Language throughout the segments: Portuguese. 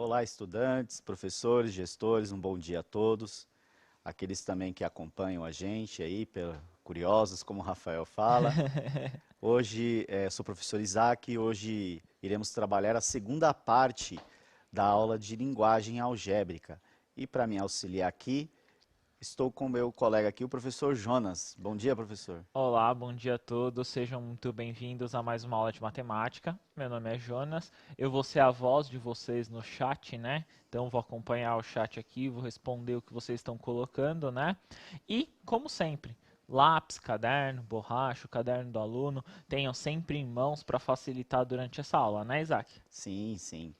Olá, estudantes, professores, gestores, um bom dia a todos. Aqueles também que acompanham a gente aí, curiosos, como o Rafael fala. Hoje, sou o professor Isaac e hoje iremos trabalhar a segunda parte da aula de linguagem algébrica. E para me auxiliar aqui, estou com o meu colega aqui, o professor Jonas. Bom dia, professor. Olá, bom dia a todos, sejam muito bem-vindos a mais uma aula de matemática. Meu nome é Jonas, eu vou ser a voz de vocês no chat, né? Então vou acompanhar o chat aqui, vou responder o que vocês estão colocando, né? E, como sempre, lápis, caderno, borracha, o caderno do aluno, tenham sempre em mãos para facilitar durante essa aula, né, Isaac? Sim, sim.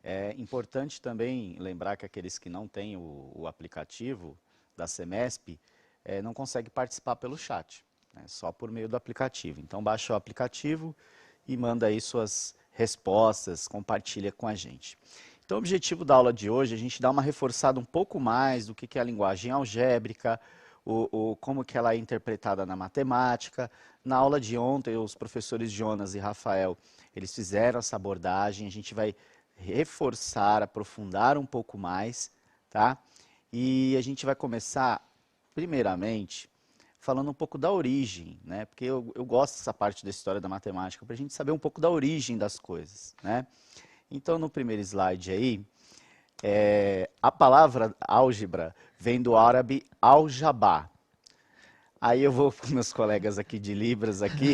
É importante também lembrar que aqueles que não têm o aplicativo da Semesp não conseguem participar pelo chat, né, só por meio do aplicativo. Então baixa o aplicativo e manda aí suas respostas, compartilha com a gente. Então o objetivo da aula de hoje é a gente dar uma reforçada um pouco mais do que é a linguagem algébrica, como que ela é interpretada na matemática. Na aula de ontem, os professores Jonas e Rafael, eles fizeram essa abordagem, a gente vai reforçar, aprofundar um pouco mais, tá? E a gente vai começar, primeiramente, falando um pouco da origem, né? Porque eu gosto dessa parte da história da matemática, para a gente saber um pouco da origem das coisas, né? Então, no primeiro slide aí, a palavra álgebra vem do árabe al-jabá. Aí eu vou para meus colegas aqui de Libras aqui,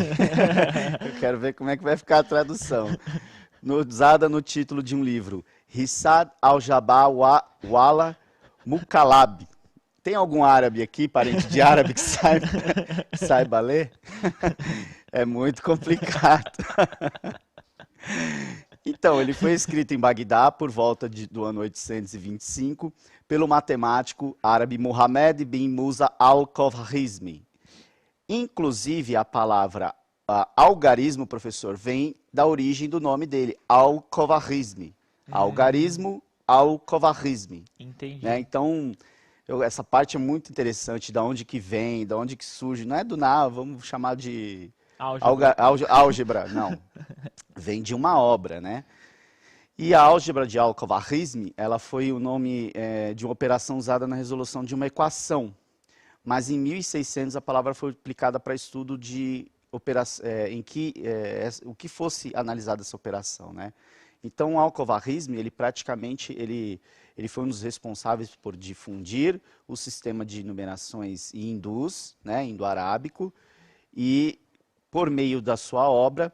eu quero ver como é que vai ficar a tradução. Usada no título de um livro, Rissad al-Jabá Wala Mukalab. Tem algum árabe aqui, parente de árabe, que saiba ler? É muito complicado. Então, ele foi escrito em Bagdá por volta do ano 825 pelo matemático árabe Muhammad bin Musa al-Khwarizmi. Inclusive, a palavra algarismo, professor, vem da origem do nome dele, al-Khwarizmi. Algarismo, al-Khwarizmi. Né? Entendi. Então, essa parte é muito interessante, da onde que vem, da onde que surge. Não é do nada, vamos chamar de Álgebra. álgebra, não. Vem de uma obra, né? E a álgebra de Al-Khwarizmi, ela foi o nome de uma operação usada na resolução de uma equação. Mas em 1600 a palavra foi aplicada para estudo de o que fosse analisada essa operação, né? Então o Al-Khwarizmi, ele praticamente ele foi um dos responsáveis por difundir o sistema de numerações hindus, né, indo-arábico, e por meio da sua obra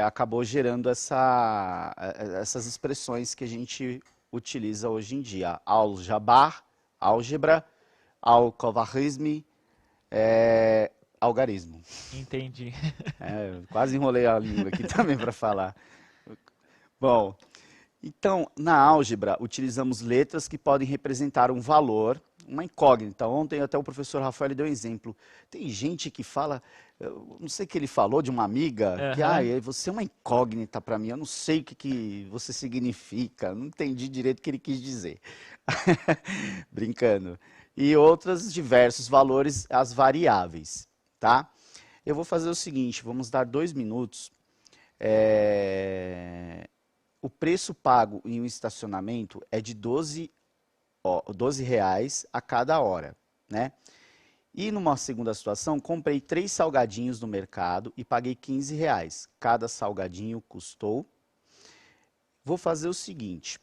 acabou gerando essas expressões que a gente utiliza hoje em dia. Al-Jabr, álgebra, Al-Khwarizmi, algarismo. Entendi. Quase enrolei a língua aqui também para falar. Bom, então, na álgebra, utilizamos letras que podem representar um valor, uma incógnita. Ontem até o professor Rafael deu um exemplo. Tem gente que fala, eu não sei o que ele falou de uma amiga, que Aham. você é uma incógnita para mim, eu não sei o que você significa, não entendi direito o que ele quis dizer. Brincando. E outros diversos valores, as variáveis, tá? Eu vou fazer o seguinte, vamos dar 2 minutos. O preço pago em um estacionamento é de R$ 12 a cada hora, né? E numa segunda situação, comprei 3 salgadinhos no mercado e paguei R$ 15. Cada salgadinho custou. Vou fazer o seguinte,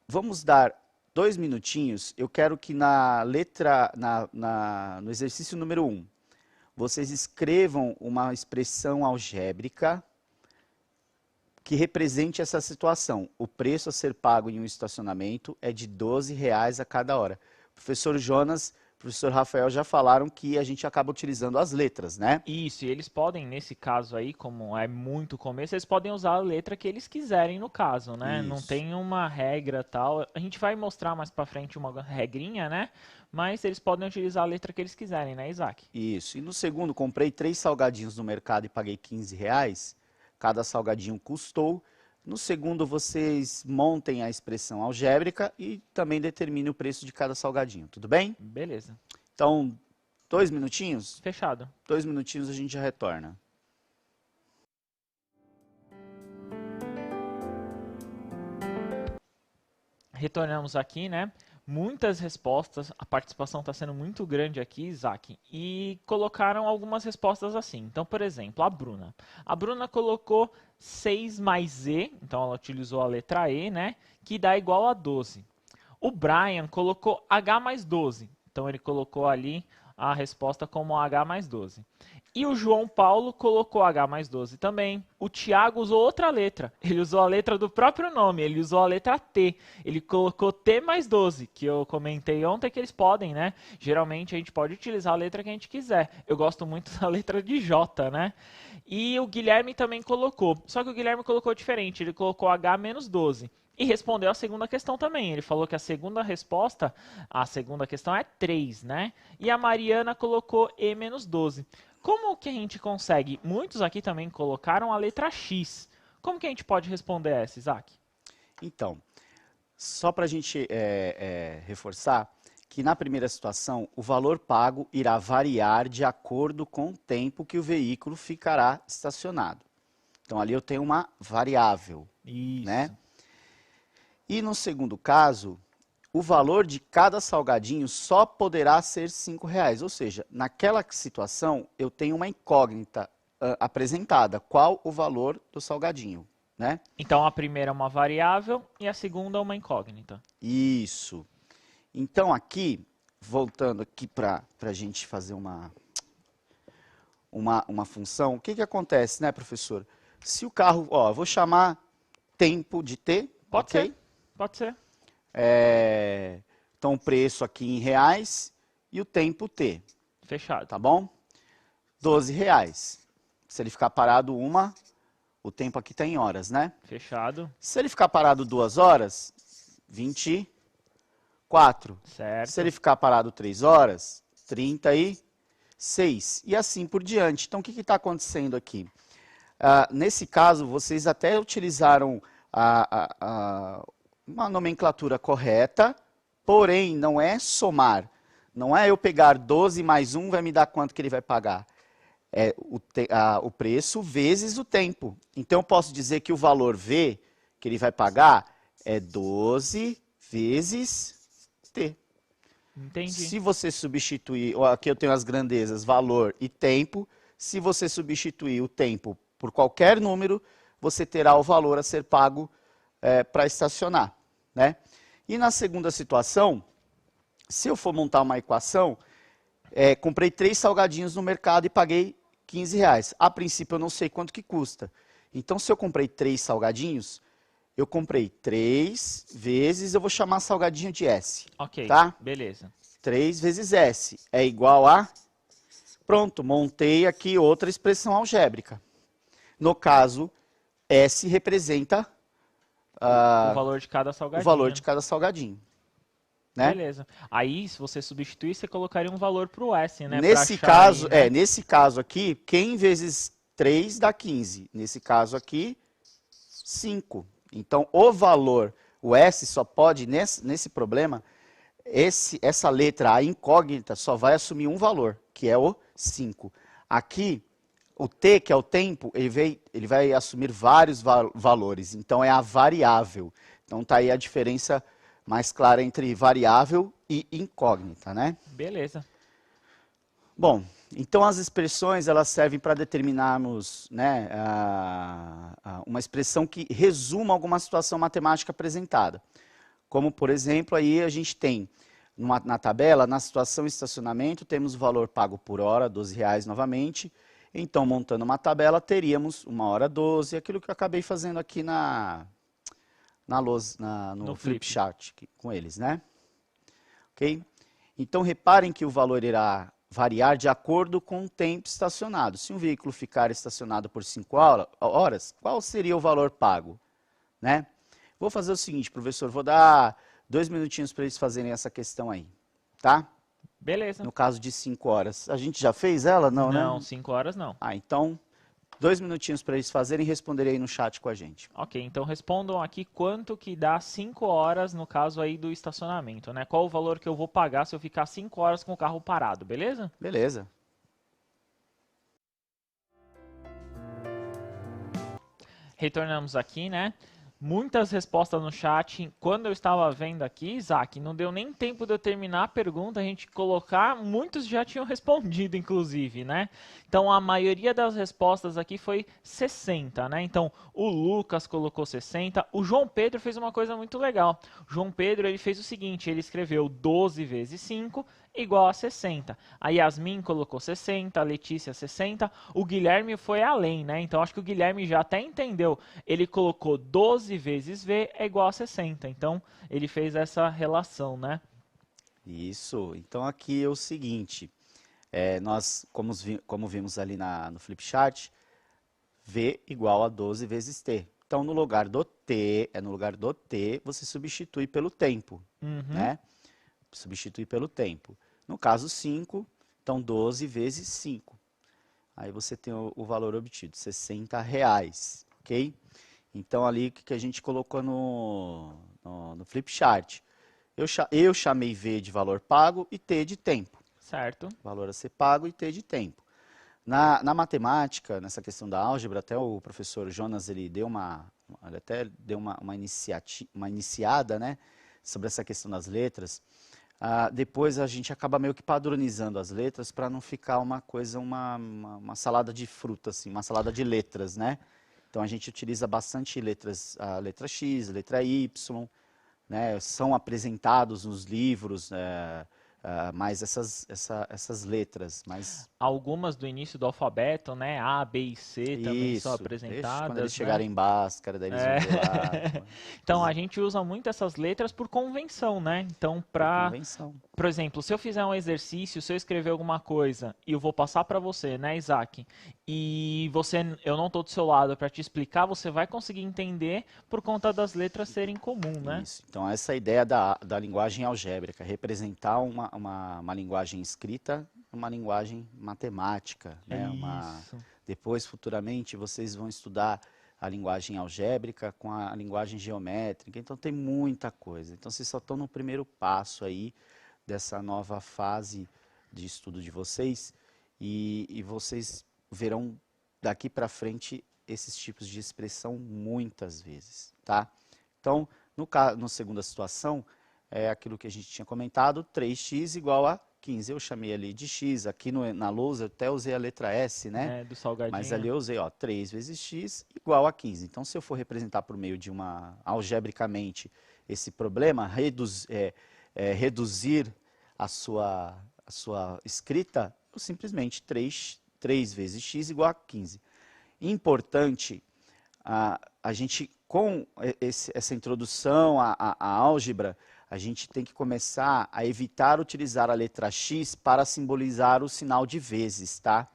vamos dar 2 minutinhos. Eu quero que na letra, no exercício número 1, vocês escrevam uma expressão algébrica que represente essa situação. O preço a ser pago em um estacionamento é de R$ 12 a cada hora. O professor Jonas, professor Rafael já falaram que a gente acaba utilizando as letras, né? Isso, e eles podem, nesse caso aí, como é muito começo, eles podem usar a letra que eles quiserem no caso, né? Não Isso. tem uma regra tal. A gente vai mostrar mais pra frente uma regrinha, né? Mas eles podem utilizar a letra que eles quiserem, né, Isaac? Isso. E no segundo, comprei 3 salgadinhos no mercado e paguei R$ 15. Cada salgadinho custou. No segundo, vocês montem a expressão algébrica e também determinem o preço de cada salgadinho, tudo bem? Beleza. Então, 2 minutinhos? Fechado. 2 minutinhos a gente já retorna. Retornamos aqui, né? Muitas respostas, a participação está sendo muito grande aqui, Isaac, e colocaram algumas respostas assim. Então, por exemplo, a Bruna. A Bruna colocou 6 mais E, então ela utilizou a letra E, né? Que dá igual a 12. O Brian colocou H mais 12, então ele colocou ali a resposta como H mais 12. E o João Paulo colocou H mais 12 também. O Thiago usou outra letra. Ele usou a letra do próprio nome. Ele usou a letra T. Ele colocou T mais 12, que eu comentei ontem que eles podem, né? Geralmente a gente pode utilizar a letra que a gente quiser. Eu gosto muito da letra de J, né? E o Guilherme também colocou. Só que o Guilherme colocou diferente. Ele colocou H menos 12. E respondeu a segunda questão também. Ele falou que a segunda resposta, a segunda questão é 3, né? E a Mariana colocou E menos 12. Como que a gente consegue? Muitos aqui também colocaram a letra X. Como que a gente pode responder essa, Isaac? Então, só para a gente reforçar que na primeira situação o valor pago irá variar de acordo com o tempo que o veículo ficará estacionado. Então ali eu tenho uma variável, Isso. né? E no segundo caso, o valor de cada salgadinho só poderá ser R$5. Ou seja, naquela situação eu tenho uma incógnita apresentada. Qual o valor do salgadinho, né? Então a primeira é uma variável e a segunda é uma incógnita. Isso. Então aqui, voltando aqui para a gente fazer uma função, o que acontece, né, professor? Se o carro, ó, eu vou chamar tempo de T, Pode ok? ser, pode ser. Então o preço aqui em reais e o tempo T, Fechado. tá bom? R$12. Se ele ficar parado o tempo aqui está em horas, né? Fechado. Se ele ficar parado 2 horas, 24. Certo. Se ele ficar parado 3 horas, 36. E assim por diante. Então, o que está acontecendo aqui? Nesse caso, vocês até utilizaram uma nomenclatura correta, porém, não é somar. Não é eu pegar 12 mais 1 vai me dar quanto que ele vai pagar. É o preço vezes o tempo. Então, eu posso dizer que o valor V que ele vai pagar é 12 vezes T. Entendi. Se você substituir, aqui eu tenho as grandezas, valor e tempo, se você substituir o tempo por qualquer número, você terá o valor a ser pago para estacionar, né? E na segunda situação, se eu for montar uma equação, comprei 3 salgadinhos no mercado e paguei R$15. A princípio eu não sei quanto que custa. Então se eu comprei 3 salgadinhos, eu comprei 3 vezes, eu vou chamar salgadinho de S. Ok, tá? beleza. 3 vezes S é igual a... Pronto, montei aqui outra expressão algébrica. No caso, S representa O valor de cada salgadinho. o valor de cada salgadinho. Né? Beleza. Aí, se você substituir, você colocaria um valor para o S, né? Nesse caso, nesse caso aqui, Q vezes 3 dá 15. Nesse caso aqui, 5. Então, o valor, o S só pode, nesse problema, essa letra, a incógnita, só vai assumir um valor, que é o 5. Aqui, o T, que é o tempo, ele vai assumir vários valores. Então, é a variável. Então, está aí a diferença mais clara entre variável e incógnita, né? Beleza. Bom, então as expressões elas servem para determinarmos, né, uma expressão que resuma alguma situação matemática apresentada. Como, por exemplo, aí a gente tem na tabela, na situação estacionamento, temos o valor pago por hora, R$12 novamente. Então, montando uma tabela, teríamos 1 hora 12, aquilo que eu acabei fazendo aqui no flip chart com eles, né? Ok? Então, reparem que o valor irá variar de acordo com o tempo estacionado. Se um veículo ficar estacionado por 5 horas, qual seria o valor pago? Né? Vou fazer o seguinte, professor, vou dar 2 minutinhos para eles fazerem essa questão aí, tá? Beleza. No caso de 5 horas. A gente já fez ela? Não, né? Não, 5 horas não. Então, 2 minutinhos para eles fazerem e responderem aí no chat com a gente. Ok, então respondam aqui quanto que dá 5 horas no caso aí do estacionamento, né? Qual o valor que eu vou pagar se eu ficar 5 horas com o carro parado, beleza? Beleza. Retornamos aqui, né? Muitas respostas no chat. Quando eu estava vendo aqui, Isaac, não deu nem tempo de eu terminar a pergunta, a gente colocar, muitos já tinham respondido, inclusive, né? Então, a maioria das respostas aqui foi 60, né? Então, o Lucas colocou 60. O João Pedro fez uma coisa muito legal. O João Pedro, ele fez o seguinte, ele escreveu 12 vezes 5 igual a 60. A Yasmin colocou 60, a Letícia 60. O Guilherme foi além, né? Então, acho que o Guilherme já até entendeu. Ele colocou 12 vezes V é igual a 60. Então, ele fez essa relação, né? Isso. Então, aqui é o seguinte. Nós, como vimos ali no flipchart, V igual a 12 vezes T. Então, no lugar do T, você substitui pelo tempo, né? Substitui pelo tempo. No caso 5, então 12 vezes 5. Aí você tem o valor obtido, R$60, ok? Então, ali, o que a gente colocou no flipchart? Eu chamei V de valor pago e T de tempo. Certo. Valor a ser pago e T de tempo. Na matemática, nessa questão da álgebra, até o professor Jonas ele até deu uma iniciada, né, sobre essa questão das letras. Depois a gente acaba meio que padronizando as letras para não ficar uma salada de fruta, assim, uma salada de letras, né? Então a gente utiliza bastante letras, a letra X, a letra Y, né? São apresentados nos livros mais essas letras, mas Algumas do início do alfabeto, né? A, B e C também são apresentadas. Quando eles né? chegarem em Bhaskara, daí eles vão ver lá. Então a gente usa muito essas letras por convenção, né? Então Convenção. por exemplo, se eu fizer um exercício, se eu escrever alguma coisa e eu vou passar para você, né, Isaac? E eu não estou do seu lado para te explicar, você vai conseguir entender por conta das letras serem comum, né? Isso. Então essa é a ideia da linguagem algébrica, representar uma linguagem escrita, uma linguagem matemática, né? Isso. Depois, futuramente, vocês vão estudar a linguagem algébrica com a linguagem geométrica, então tem muita coisa. Então vocês só estão no primeiro passo aí dessa nova fase de estudo de vocês e vocês verão daqui para frente esses tipos de expressão muitas vezes, tá? Então, na segunda situação, é aquilo que a gente tinha comentado, 3x igual a 15. Eu chamei ali de x, aqui na lousa eu até usei a letra S, né? Do salgadinho. Mas ali eu usei, 3 vezes x igual a 15. Então, se eu for representar por meio de algebricamente, esse problema, reduzir a sua escrita, eu simplesmente 3 vezes x igual a 15. Importante, a gente, com essa introdução à álgebra, a gente tem que começar a evitar utilizar a letra x para simbolizar o sinal de vezes, tá?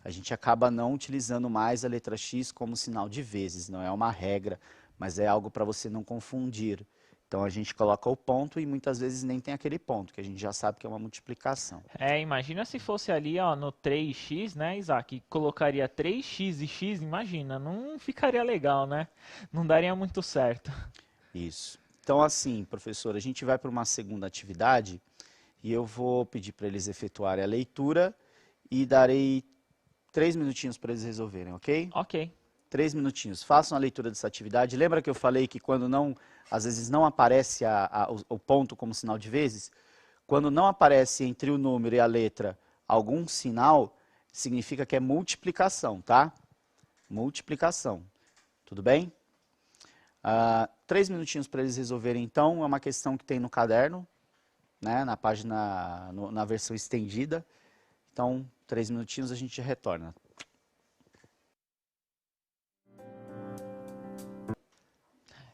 A gente acaba não utilizando mais a letra x como sinal de vezes, não é uma regra, mas é algo para você não confundir. Então a gente coloca o ponto e muitas vezes nem tem aquele ponto, que a gente já sabe que é uma multiplicação. Imagina se fosse ali, no 3x, né, Isaac? Colocaria 3x e x, imagina, não ficaria legal, né? Não daria muito certo. Isso. Então assim, professor, a gente vai para uma segunda atividade e eu vou pedir para eles efetuarem a leitura e darei 3 minutinhos para eles resolverem, ok? Ok. 3 minutinhos. Façam a leitura dessa atividade. Lembra que eu falei que quando às vezes não aparece o ponto como sinal de vezes? Quando não aparece entre o número e a letra algum sinal, significa que é multiplicação, tá? Multiplicação. Tudo bem? 3 minutinhos para eles resolverem, então. É uma questão que tem no caderno, né? Na página, na versão estendida. Então, 3 minutinhos a gente retorna.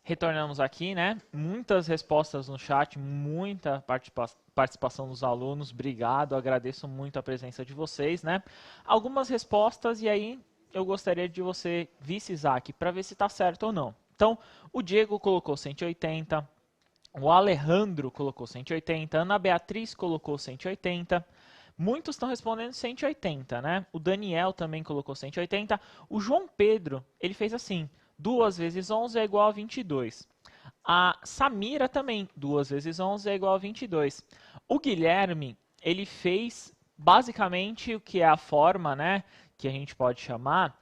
Retornamos aqui, né? Muitas respostas no chat, muita participação dos alunos. Obrigado, agradeço muito a presença de vocês, né? Algumas respostas e aí eu gostaria de você visse, Isaac, para ver se está certo ou não. Então, o Diego colocou 180, o Alejandro colocou 180, a Ana Beatriz colocou 180. Muitos estão respondendo 180, né? O Daniel também colocou 180. O João Pedro, ele fez assim: 2 vezes 11 é igual a 22. A Samira também, 2 vezes 11 é igual a 22. O Guilherme, ele fez basicamente o que é a forma, né, que a gente pode chamar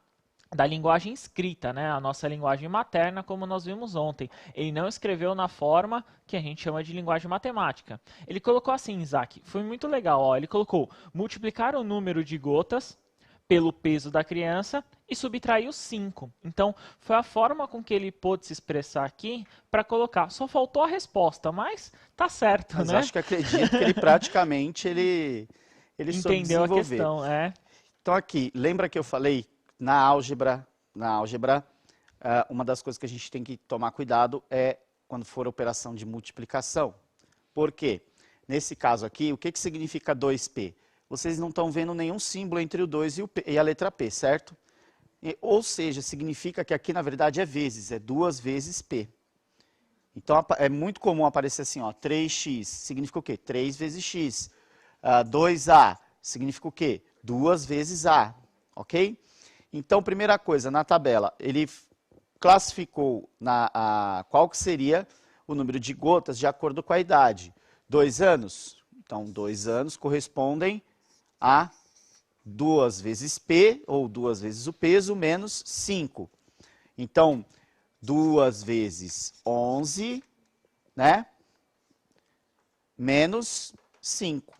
da linguagem escrita, né? A nossa linguagem materna, como nós vimos ontem. Ele não escreveu na forma que a gente chama de linguagem matemática. Ele colocou assim, Isaac, foi muito legal, ó. Ele colocou multiplicar o número de gotas pelo peso da criança e subtraiu 5. Então, foi a forma com que ele pôde se expressar aqui para colocar. Só faltou a resposta, mas tá certo, Mas né? acho que acredito que ele praticamente ele soube Entendeu a desenvolver. questão, é. Então aqui, lembra que eu falei na álgebra, uma das coisas que a gente tem que tomar cuidado é quando for operação de multiplicação. Por quê? Nesse caso aqui, o que significa 2p? Vocês não estão vendo nenhum símbolo entre o 2 e a letra p, certo? Ou seja, significa que aqui na verdade é vezes, é 2 vezes p. Então é muito comum aparecer assim, ó, 3x, significa o quê? 3 vezes x. 2a, significa o quê? 2 vezes a, ok? Então, primeira coisa, na tabela, ele classificou qual que seria o número de gotas de acordo com a idade. 2 anos, então 2 anos correspondem a 2 vezes P, ou 2 vezes o peso, menos 5. Então, 2 vezes 11, né? Menos 5.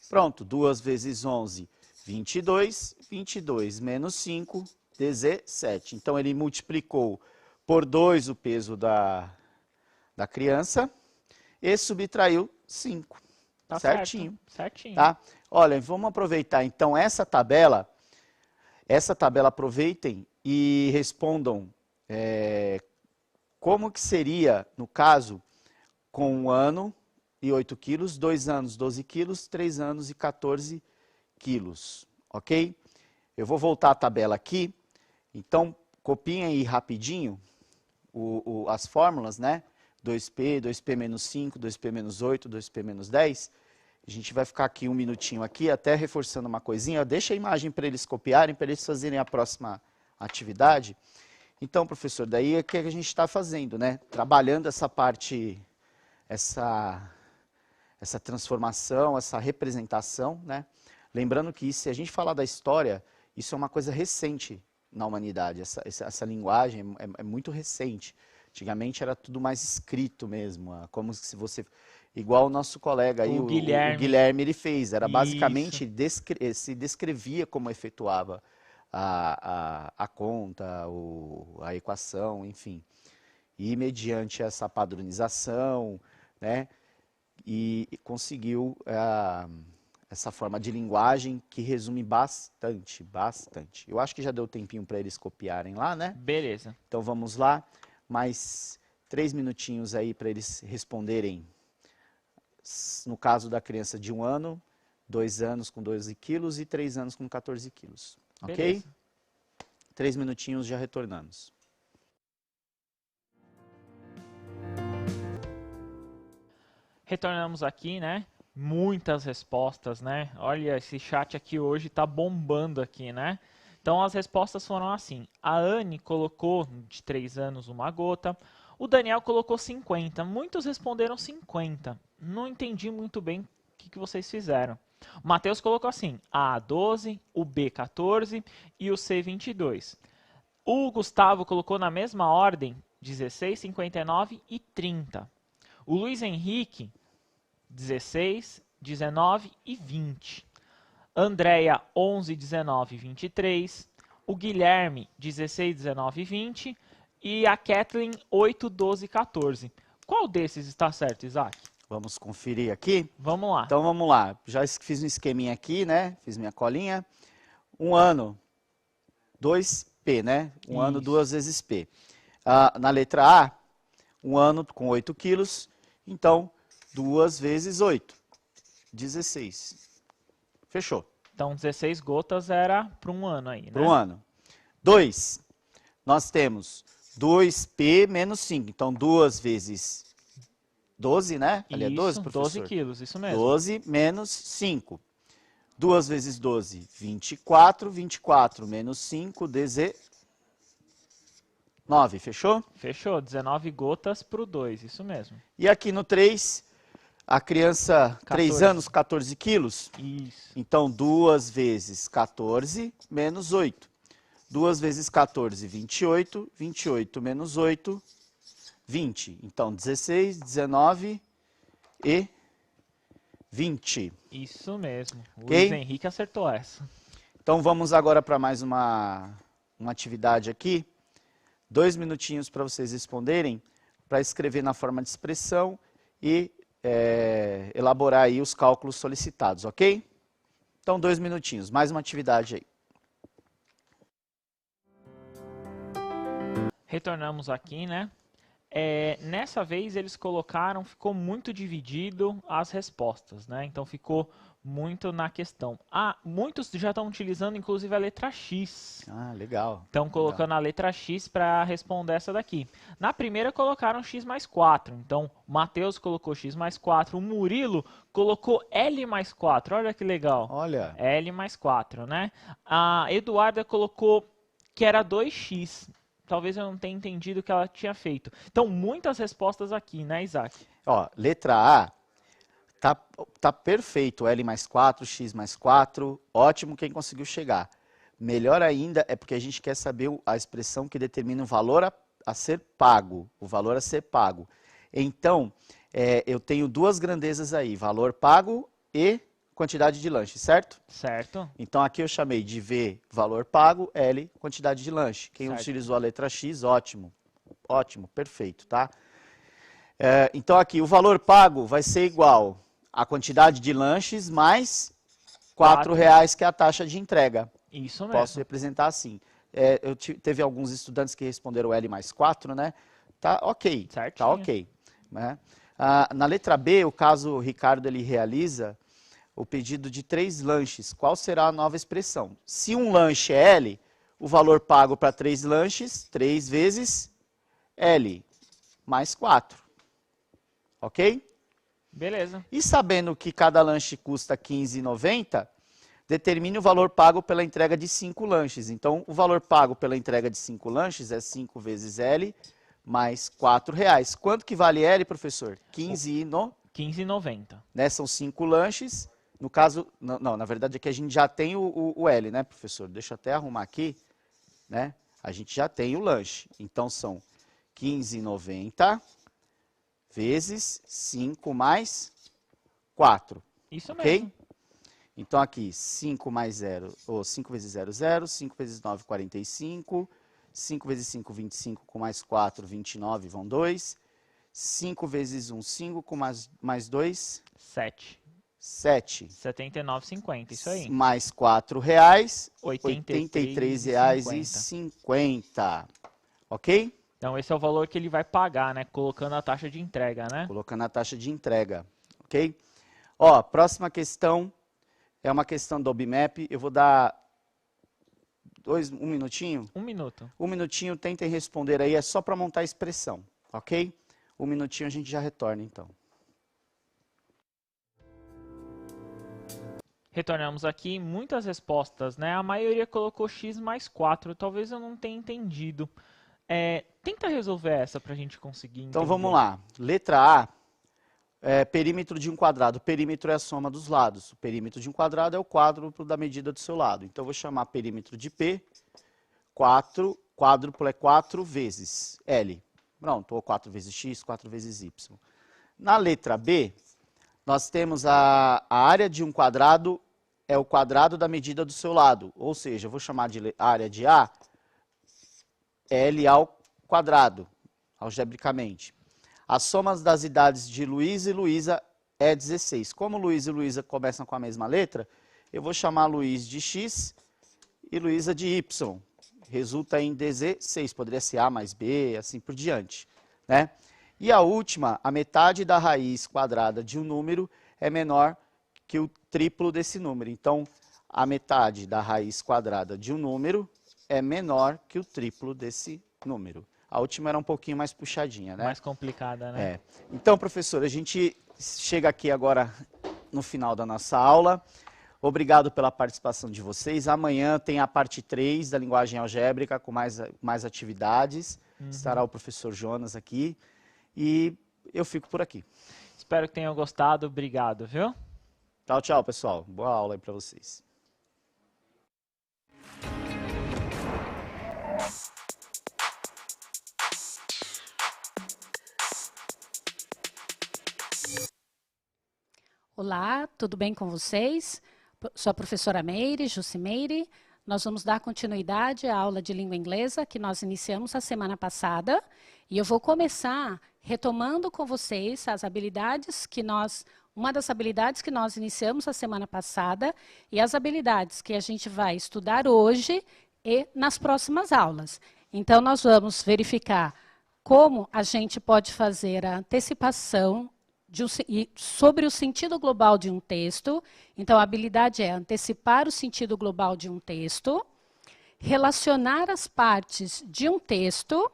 Pronto, 2 vezes 11, 22. 22 menos 5, 17. Então, ele multiplicou por 2 o peso da criança e subtraiu 5. Tá certinho. Certo, certinho. Tá? Olha, vamos aproveitar então essa tabela aproveitem e respondam como que seria, no caso, com 1 ano e 8 quilos, 2 anos 12 quilos, 3 anos e 14 quilos, ok? Eu vou voltar à tabela aqui, então copiem aí rapidinho as fórmulas, né? 2p, 2p menos 5, 2p menos 8, 2p menos 10. A gente vai ficar aqui um minutinho aqui, até reforçando uma coisinha. Deixa a imagem para eles copiarem, para eles fazerem a próxima atividade. Então, professor, daí é o que a gente está fazendo, né? Trabalhando essa parte, essa transformação, essa representação, né? Lembrando que se a gente falar da história, isso é uma coisa recente na humanidade. Essa linguagem é muito recente. Antigamente era tudo mais escrito mesmo, como se você... Igual o nosso colega aí, o Guilherme, ele fez. Era basicamente, se descrevia como efetuava a conta, a equação, enfim. E mediante essa padronização, né, e conseguiu essa forma de linguagem que resume bastante. Eu acho que já deu tempinho para eles copiarem lá, né? Beleza. Então vamos lá, mais 3 minutinhos aí para eles responderem. No caso da criança de 1 ano, 2 anos com 12 quilos e 3 anos com 14 quilos. Ok? Beleza. 3 minutinhos, já retornamos. Retornamos aqui, né? Muitas respostas, né? Olha, esse chat aqui hoje tá bombando aqui, né? Então as respostas foram assim. A Anne colocou de 3 anos 1 gota. O Daniel colocou 50. Muitos responderam 50. Não entendi muito bem o que vocês fizeram. O Matheus colocou assim, a 12, o B 14 e o C 22. O Gustavo colocou na mesma ordem 16, 59 e 30. O Luiz Henrique 16, 19 e 20. Andréia 11, 19 e 23. O Guilherme 16, 19 e 20. E a Kathleen 8, 12 e 14. Qual desses está certo, Isaac? Vamos conferir aqui? Vamos lá. Então vamos lá. Já fiz um esqueminha aqui, né? Fiz minha colinha. 1 ano, 2p, né? 1 ano, 2 vezes p. Na letra A, 1 ano com 8 quilos. Então, 2 vezes 8, 16. Fechou. Então, 16 gotas era para 1 ano aí, né? Para 1 ano. 2, nós temos 2p menos 5. Então, 2 vezes 12, né? Ali é 12, professor? 12 quilos, isso mesmo. 12 menos 5. 2 vezes 12, 24. 24 menos 5, 19. Fechou? Fechou. 19 gotas para o 2, isso mesmo. E aqui no 3, a criança, 3 14. anos, 14 quilos. Isso. Então, 2 vezes 14 menos 8. 2 vezes 14, 28. 28 menos 8, 20. Então, 16, 19 e 20. Isso mesmo. O Ok? Luiz Henrique acertou essa. Então, vamos agora para mais uma atividade aqui. 2 minutinhos para vocês responderem, para escrever na forma de expressão e elaborar aí os cálculos solicitados, ok? Então, 2 minutinhos. Mais uma atividade aí. Retornamos aqui, né? Nessa vez eles colocaram, ficou muito dividido as respostas, né? Então ficou muito na questão. Muitos já estão utilizando inclusive a letra X. Ah, legal. Estão colocando a letra X para responder essa daqui. Na primeira colocaram X mais 4. Então o Matheus colocou X mais 4. O Murilo colocou L mais 4. Olha que legal. Olha. L mais 4, né? A Eduarda colocou que era 2x. Talvez eu não tenha entendido o que ela tinha feito. Então, muitas respostas aqui, né, Isaac? Ó, letra A, tá perfeito. L mais 4, X mais 4, ótimo quem conseguiu chegar. Melhor ainda é porque a gente quer saber a expressão que determina o valor a ser pago. O valor a ser pago. Então, eu tenho duas grandezas aí, valor pago e quantidade de lanche, certo? Certo. Então aqui eu chamei de V, valor pago, L, quantidade de lanche. Quem Certo. utilizou a letra X, ótimo. Ótimo, perfeito, tá? Então aqui o valor pago vai ser igual à quantidade de lanches mais R$4, que é a taxa de entrega. Isso mesmo. Posso representar assim. Teve alguns estudantes que responderam L mais 4, né? Tá ok. Certinho. Tá ok. Né? Na letra B, o caso Ricardo ele realiza o pedido de 3 lanches. Qual será a nova expressão? Se um lanche é L, o valor pago para 3 lanches, 3 vezes L, mais 4. Ok? Beleza. E sabendo que cada lanche custa R$15,90, determine o valor pago pela entrega de 5 lanches. Então, o valor pago pela entrega de 5 lanches é 5 vezes L, mais R$4. Quanto que vale L, professor? R$15,90. Né? São 5 lanches. No caso, não, na verdade aqui a gente já tem o L, né, professor? Deixa eu até arrumar aqui, né? A gente já tem o lanche. Então, são R$15,90 vezes 5 mais 4. Isso ok? mesmo. Então, aqui, 5 mais 0, ou 5 vezes 0, 0. 5 vezes 9, 45. 5 vezes 5, 25, com mais 4, 29, vão 2. 5 vezes 1, 5, com mais 2, 7. 7. 79,50, isso aí. Mais R$4, R$ R$83,50. Ok? Então, esse é o valor que ele vai pagar, né? Colocando a taxa de entrega, né? Colocando a taxa de entrega. Ok? Ó, próxima questão é uma questão do OBMAP. Eu vou dar um minutinho. 1 minuto. 1 minutinho, tentem responder aí. É só para montar a expressão. Ok? 1 minutinho a gente já retorna, então. Retornamos aqui, muitas respostas, né? A maioria colocou x mais 4, talvez eu não tenha entendido. Tenta resolver essa para a gente conseguir entender. Então vamos lá. Letra A, perímetro de um quadrado. O perímetro é a soma dos lados. O perímetro de um quadrado é o quádruplo da medida do seu lado. Então eu vou chamar perímetro de P, quádruplo é 4 vezes L. Pronto, ou 4 vezes X, 4 vezes Y. Na letra B, nós temos a área de um quadrado é o quadrado da medida do seu lado. Ou seja, eu vou chamar de área de A, L ao quadrado, algebricamente. As somas das idades de Luiz e Luísa é 16. Como Luiz e Luísa começam com a mesma letra, eu vou chamar Luiz de X e Luísa de Y. Resulta em 16, poderia ser A mais B, assim por diante. Né? E a última, a metade da raiz quadrada de um número é menor que o triplo desse número. Então, a metade da raiz quadrada de um número é menor que o triplo desse número. A última era um pouquinho mais puxadinha, né? Mais complicada, né? Então, professor, a gente chega aqui agora no final da nossa aula. Obrigado pela participação de vocês. Amanhã tem a parte 3 da linguagem algébrica com mais atividades. Estará o professor Jonas aqui. E eu fico por aqui. Espero que tenham gostado. Obrigado, viu? Tchau, tchau, pessoal. Boa aula aí para vocês. Olá, tudo bem com vocês? Sou a professora Jucimeire. Nós vamos dar continuidade à aula de língua inglesa que nós iniciamos a semana passada. E eu vou começar retomando com vocês as habilidades que uma das habilidades que nós iniciamos a semana passada e as habilidades que a gente vai estudar hoje e nas próximas aulas. Então, nós vamos verificar como a gente pode fazer a antecipação sobre o sentido global de um texto. Então, a habilidade é antecipar o sentido global de um texto, relacionar as partes de um texto,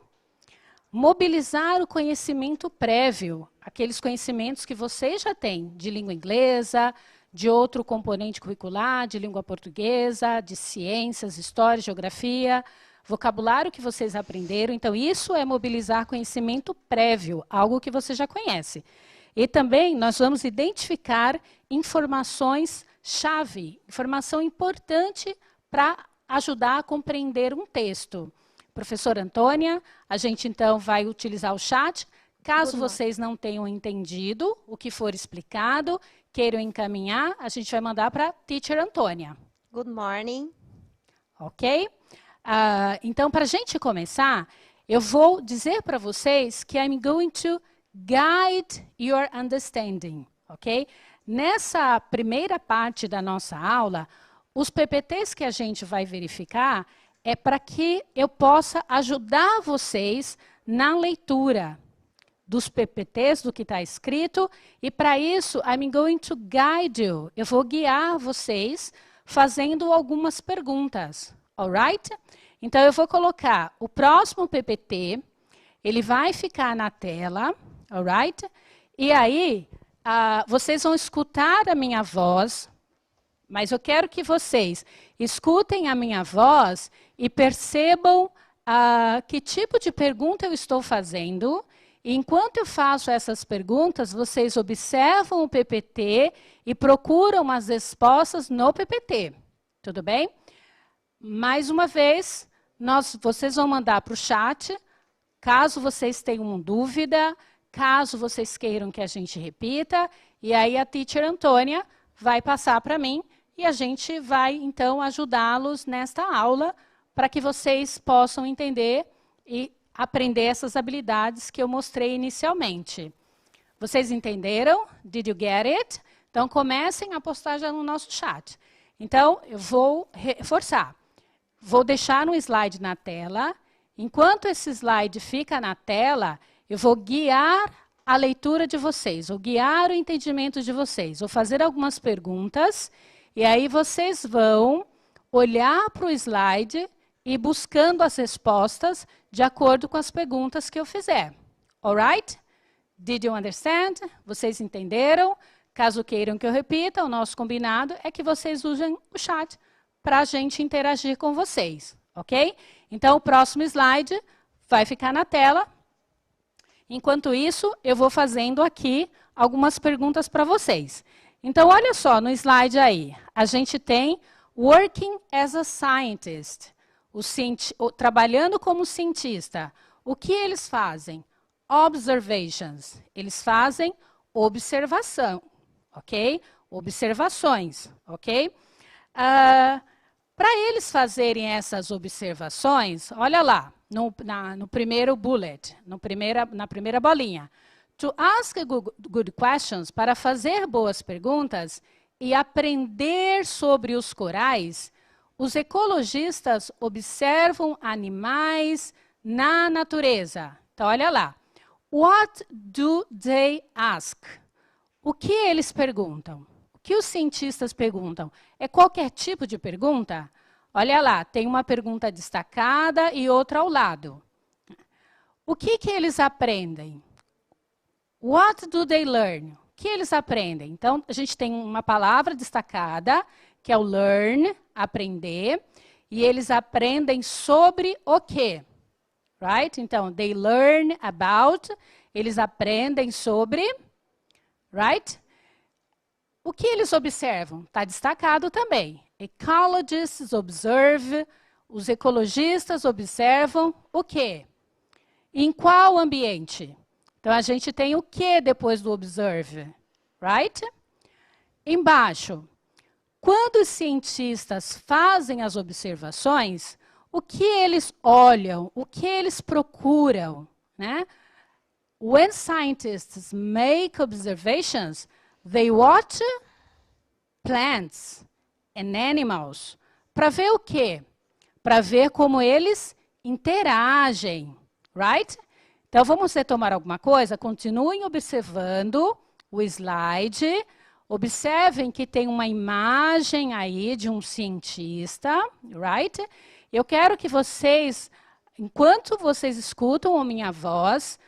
mobilizar o conhecimento prévio, aqueles conhecimentos que vocês já têm de língua inglesa, de outro componente curricular, de língua portuguesa, de ciências, história, geografia, vocabulário que vocês aprenderam. Então, isso é mobilizar conhecimento prévio, algo que você já conhece. E também nós vamos identificar informações-chave, informação importante para ajudar a compreender um texto. Professora Antônia, a gente então vai utilizar o chat. Caso vocês não tenham entendido o que for explicado, queiram encaminhar, a gente vai mandar para a Teacher Antônia. Good morning. Ok? Então, para a gente começar, eu vou dizer para vocês que I'm going to guide your understanding, ok? Nessa primeira parte da nossa aula, os PPTs que a gente vai verificar é para que eu possa ajudar vocês na leitura dos PPTs, do que está escrito, e para isso, I'm going to guide you. Eu vou guiar vocês fazendo algumas perguntas, alright? Então, eu vou colocar o próximo PPT, ele vai ficar na tela, alright? E aí, vocês vão escutar a minha voz, mas eu quero que vocês escutem a minha voz e percebam que tipo de pergunta eu estou fazendo. E enquanto eu faço essas perguntas, vocês observam o PPT e procuram as respostas no PPT. Tudo bem? Mais uma vez, vocês vão mandar para o chat, caso vocês tenham dúvida, caso vocês queiram que a gente repita, e aí a Teacher Antônia vai passar para mim e a gente vai, então, ajudá-los nesta aula para que vocês possam entender e aprender essas habilidades que eu mostrei inicialmente. Vocês entenderam? Did you get it? Então, comecem a postar já no nosso chat. Então, eu vou reforçar. Vou deixar um slide na tela. Enquanto esse slide fica na tela, eu vou guiar a leitura de vocês, vou guiar o entendimento de vocês, vou fazer algumas perguntas, e aí vocês vão olhar para o slide e buscando as respostas de acordo com as perguntas que eu fizer. Alright? Did you understand? Vocês entenderam? Caso queiram que eu repita, o nosso combinado é que vocês usem o chat para a gente interagir com vocês, ok? Então, o próximo slide vai ficar na tela. Enquanto isso, eu vou fazendo aqui algumas perguntas para vocês. Então, olha só, no slide aí, a gente tem working as a scientist, trabalhando como cientista. O que eles fazem? Observations. Eles fazem observação, ok? Observações, ok? Para eles fazerem essas observações, olha lá, no primeiro bullet, na primeira bolinha. To ask good questions, para fazer boas perguntas e aprender sobre os corais, os ecologistas observam animais na natureza. Então, olha lá. What do they ask? O que eles perguntam? O que os cientistas perguntam? É qualquer tipo de pergunta? Olha lá, tem uma pergunta destacada e outra ao lado. O que eles aprendem? What do they learn? O que eles aprendem? Então, a gente tem uma palavra destacada, que é o learn, aprender, e eles aprendem sobre o quê? Right? Então, they learn about, eles aprendem sobre, right? O que eles observam? Está destacado também. Ecologists observe, os ecologistas observam o quê? Em qual ambiente? Então, a gente tem o que depois do observe? Right? Embaixo, quando os cientistas fazem as observações, o que eles olham, o que eles procuram, né? When scientists make observations, they watch plants and animals. Para ver o quê? Para ver como eles interagem, right? Então, vamos retomar alguma coisa? Continuem observando o slide. Observem que tem uma imagem aí de um cientista, right? Eu quero que vocês, enquanto vocês escutam a minha voz,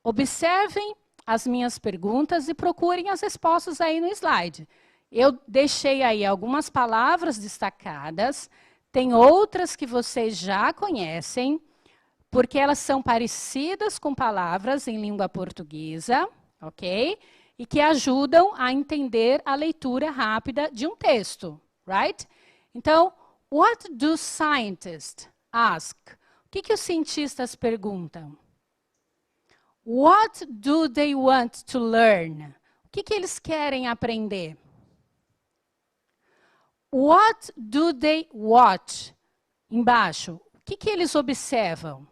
observem as minhas perguntas e procurem as respostas aí no slide. Eu deixei aí algumas palavras destacadas, tem outras que vocês já conhecem, porque elas são parecidas com palavras em língua portuguesa, ok? E que ajudam a entender a leitura rápida de um texto, right? Então, what do scientists ask? O que os cientistas perguntam? What do they want to learn? O que eles querem aprender? What do they watch? Embaixo, o que eles observam?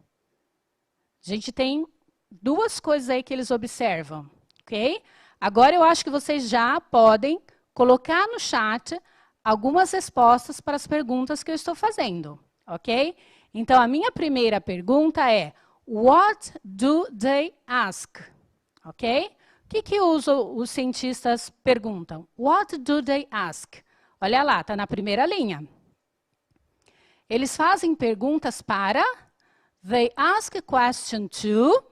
A gente tem duas coisas aí que eles observam, ok? Agora eu acho que vocês já podem colocar no chat algumas respostas para as perguntas que eu estou fazendo, ok? Então, a minha primeira pergunta é, what do they ask? Ok? O que os cientistas perguntam? What do they ask? Olha lá, está na primeira linha. Eles fazem perguntas para, they ask a question to,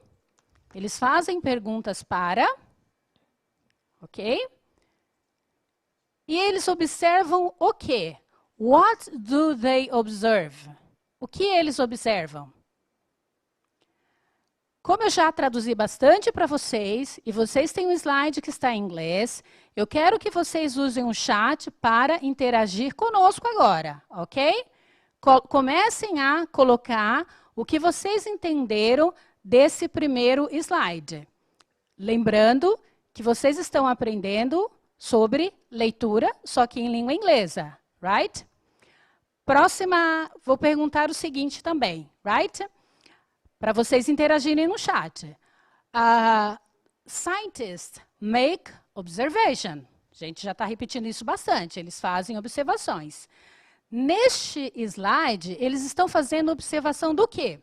eles fazem perguntas para, ok? E eles observam o quê? What do they observe? O que eles observam? Como eu já traduzi bastante para vocês, e vocês têm um slide que está em inglês, eu quero que vocês usem o chat para interagir conosco agora, ok? Comecem a colocar o que vocês entenderam desse primeiro slide. Lembrando que vocês estão aprendendo sobre leitura, só que em língua inglesa, right? Próxima, vou perguntar o seguinte também, right? Para vocês interagirem no chat. Scientists make observation. A gente já está repetindo isso bastante. Eles fazem observações. Neste slide, eles estão fazendo observação do quê?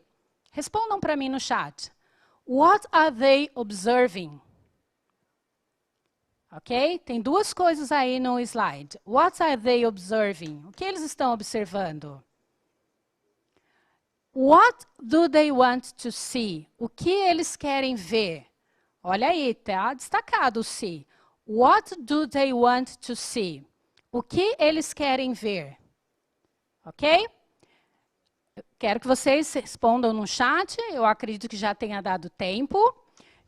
Respondam para mim no chat. What are they observing? Ok? Tem duas coisas aí no slide. What are they observing? O que eles estão observando? What do they want to see? O que eles querem ver? Olha aí, está destacado o see. What do they want to see? O que eles querem ver? Ok? Quero que vocês respondam no chat. Eu acredito que já tenha dado tempo.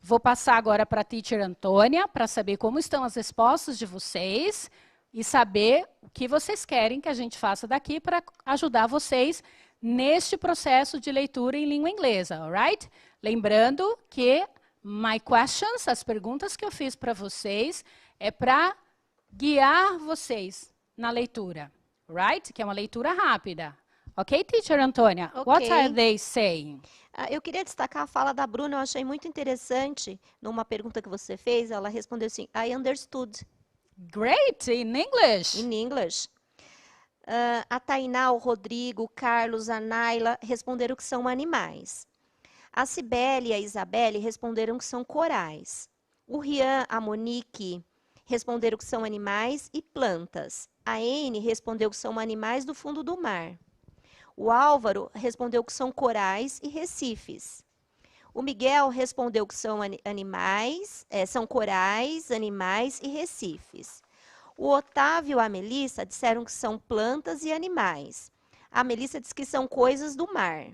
Vou passar agora para a teacher Antônia para saber como estão as respostas de vocês e saber o que vocês querem que a gente faça daqui para ajudar vocês neste processo de leitura em língua inglesa, alright? Lembrando que my questions, as perguntas que eu fiz para vocês, é para guiar vocês na leitura, right? Que é uma leitura rápida. Ok, teacher Antônia? Okay. What are they saying? Eu queria destacar a fala da Bruna, eu achei muito interessante. Numa pergunta que você fez, ela respondeu assim, I understood. Great, in English. In English. A Tainá, o Rodrigo, o Carlos, a Naila responderam que são animais. A Cibele e a Isabelle responderam que são corais. O Rian, a Monique responderam que são animais e plantas. A Anne respondeu que são animais do fundo do mar. O Álvaro respondeu que são corais e recifes. O Miguel respondeu que são animais, são corais, animais e recifes. O Otávio e a Melissa disseram que são plantas e animais. A Melissa disse que são coisas do mar.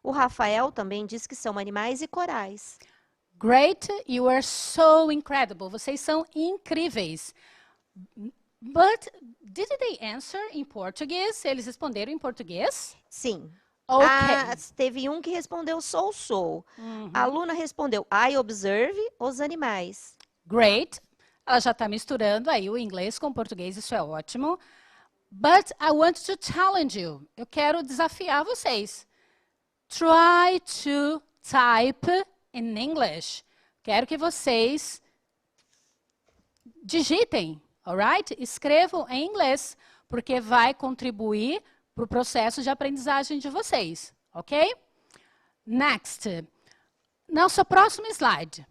O Rafael também disse que são animais e corais. Great, you are so incredible. Vocês são incríveis. But did they answer in Portuguese? Eles responderam em português? Sim. Ok. Teve um que respondeu sou. A Luna respondeu I observe os animais. Great. Ela já está misturando aí o inglês com o português, isso é ótimo. But I want to challenge you. Eu quero desafiar vocês. Try to type in English. Quero que vocês digitem, alright? Escrevam em inglês, porque vai contribuir para o processo de aprendizagem de vocês, ok? Next. Nosso próximo slide.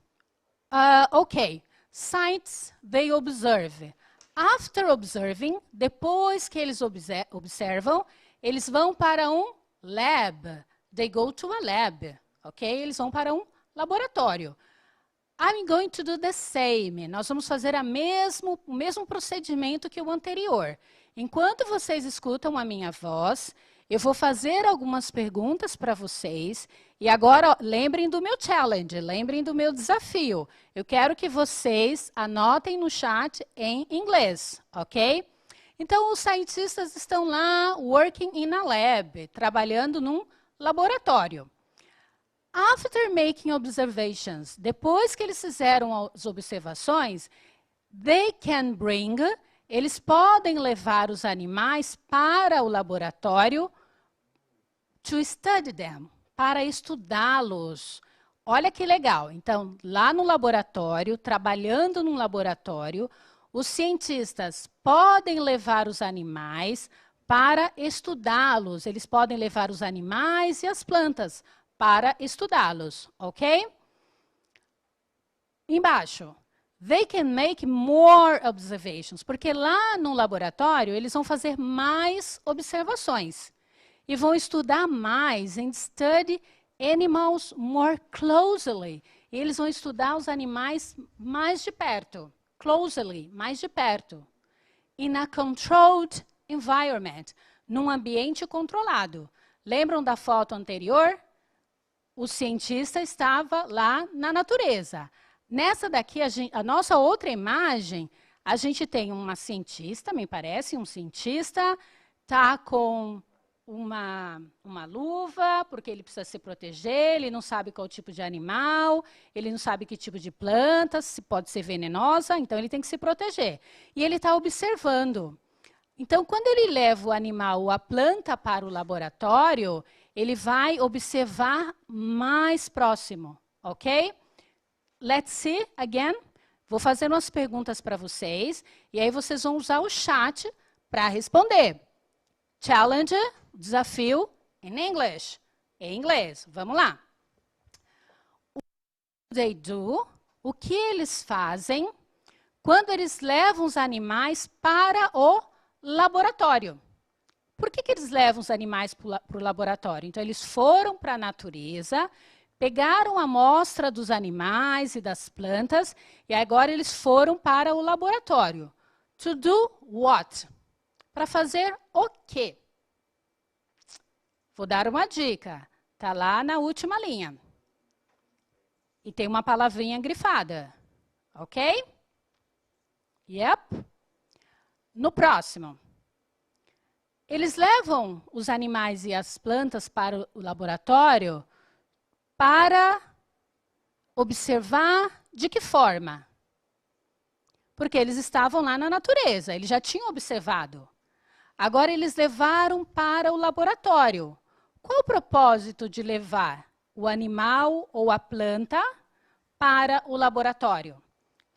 Ok. Science, they observe. After observing, depois que eles observam, eles vão para um lab. They go to a lab, ok? Eles vão para um laboratório. I'm going to do the same. Nós vamos fazer o mesmo procedimento que o anterior. Enquanto vocês escutam a minha voz, eu vou fazer algumas perguntas para vocês. E agora, lembrem do meu challenge, lembrem do meu desafio. Eu quero que vocês anotem no chat em inglês, ok? Então, os cientistas estão lá, working in a lab, trabalhando num laboratório. After making observations, depois que eles fizeram as observações, they can bring, eles podem levar os animais para o laboratório to study them, para estudá-los. Olha que legal. Então, lá no laboratório, trabalhando num laboratório, os cientistas podem levar os animais para estudá-los. Eles podem levar os animais e as plantas para estudá-los, ok? Embaixo. They can make more observations, porque lá no laboratório eles vão fazer mais observações e vão estudar mais and study animals more closely. E eles vão estudar os animais mais de perto, closely, mais de perto. In a controlled environment, num ambiente controlado. Lembram da foto anterior? O cientista estava lá na natureza. Nessa daqui, a nossa outra imagem, a gente tem uma cientista, me parece, um cientista, está com uma luva, porque ele precisa se proteger, ele não sabe qual tipo de animal, ele não sabe que tipo de planta, se pode ser venenosa, então ele tem que se proteger. E ele está observando. Então, quando ele leva o animal ou a planta para o laboratório, ele vai observar mais próximo, ok? Let's see again. Vou fazer umas perguntas para vocês, e aí vocês vão usar o chat para responder. Challenge, desafio, in English. Em inglês. Vamos lá. They do, o que eles fazem quando eles levam os animais para o laboratório. Por que eles levam os animais para o laboratório? Então, eles foram para a natureza, pegaram a amostra dos animais e das plantas, e agora eles foram para o laboratório. To do what? Para fazer o quê? Vou dar uma dica. Está lá na última linha. E tem uma palavrinha grifada. Ok? Yep. No próximo. Eles levam os animais e as plantas para o laboratório para observar de que forma? Porque eles estavam lá na natureza, eles já tinham observado. Agora eles levaram para o laboratório. Qual o propósito de levar o animal ou a planta para o laboratório?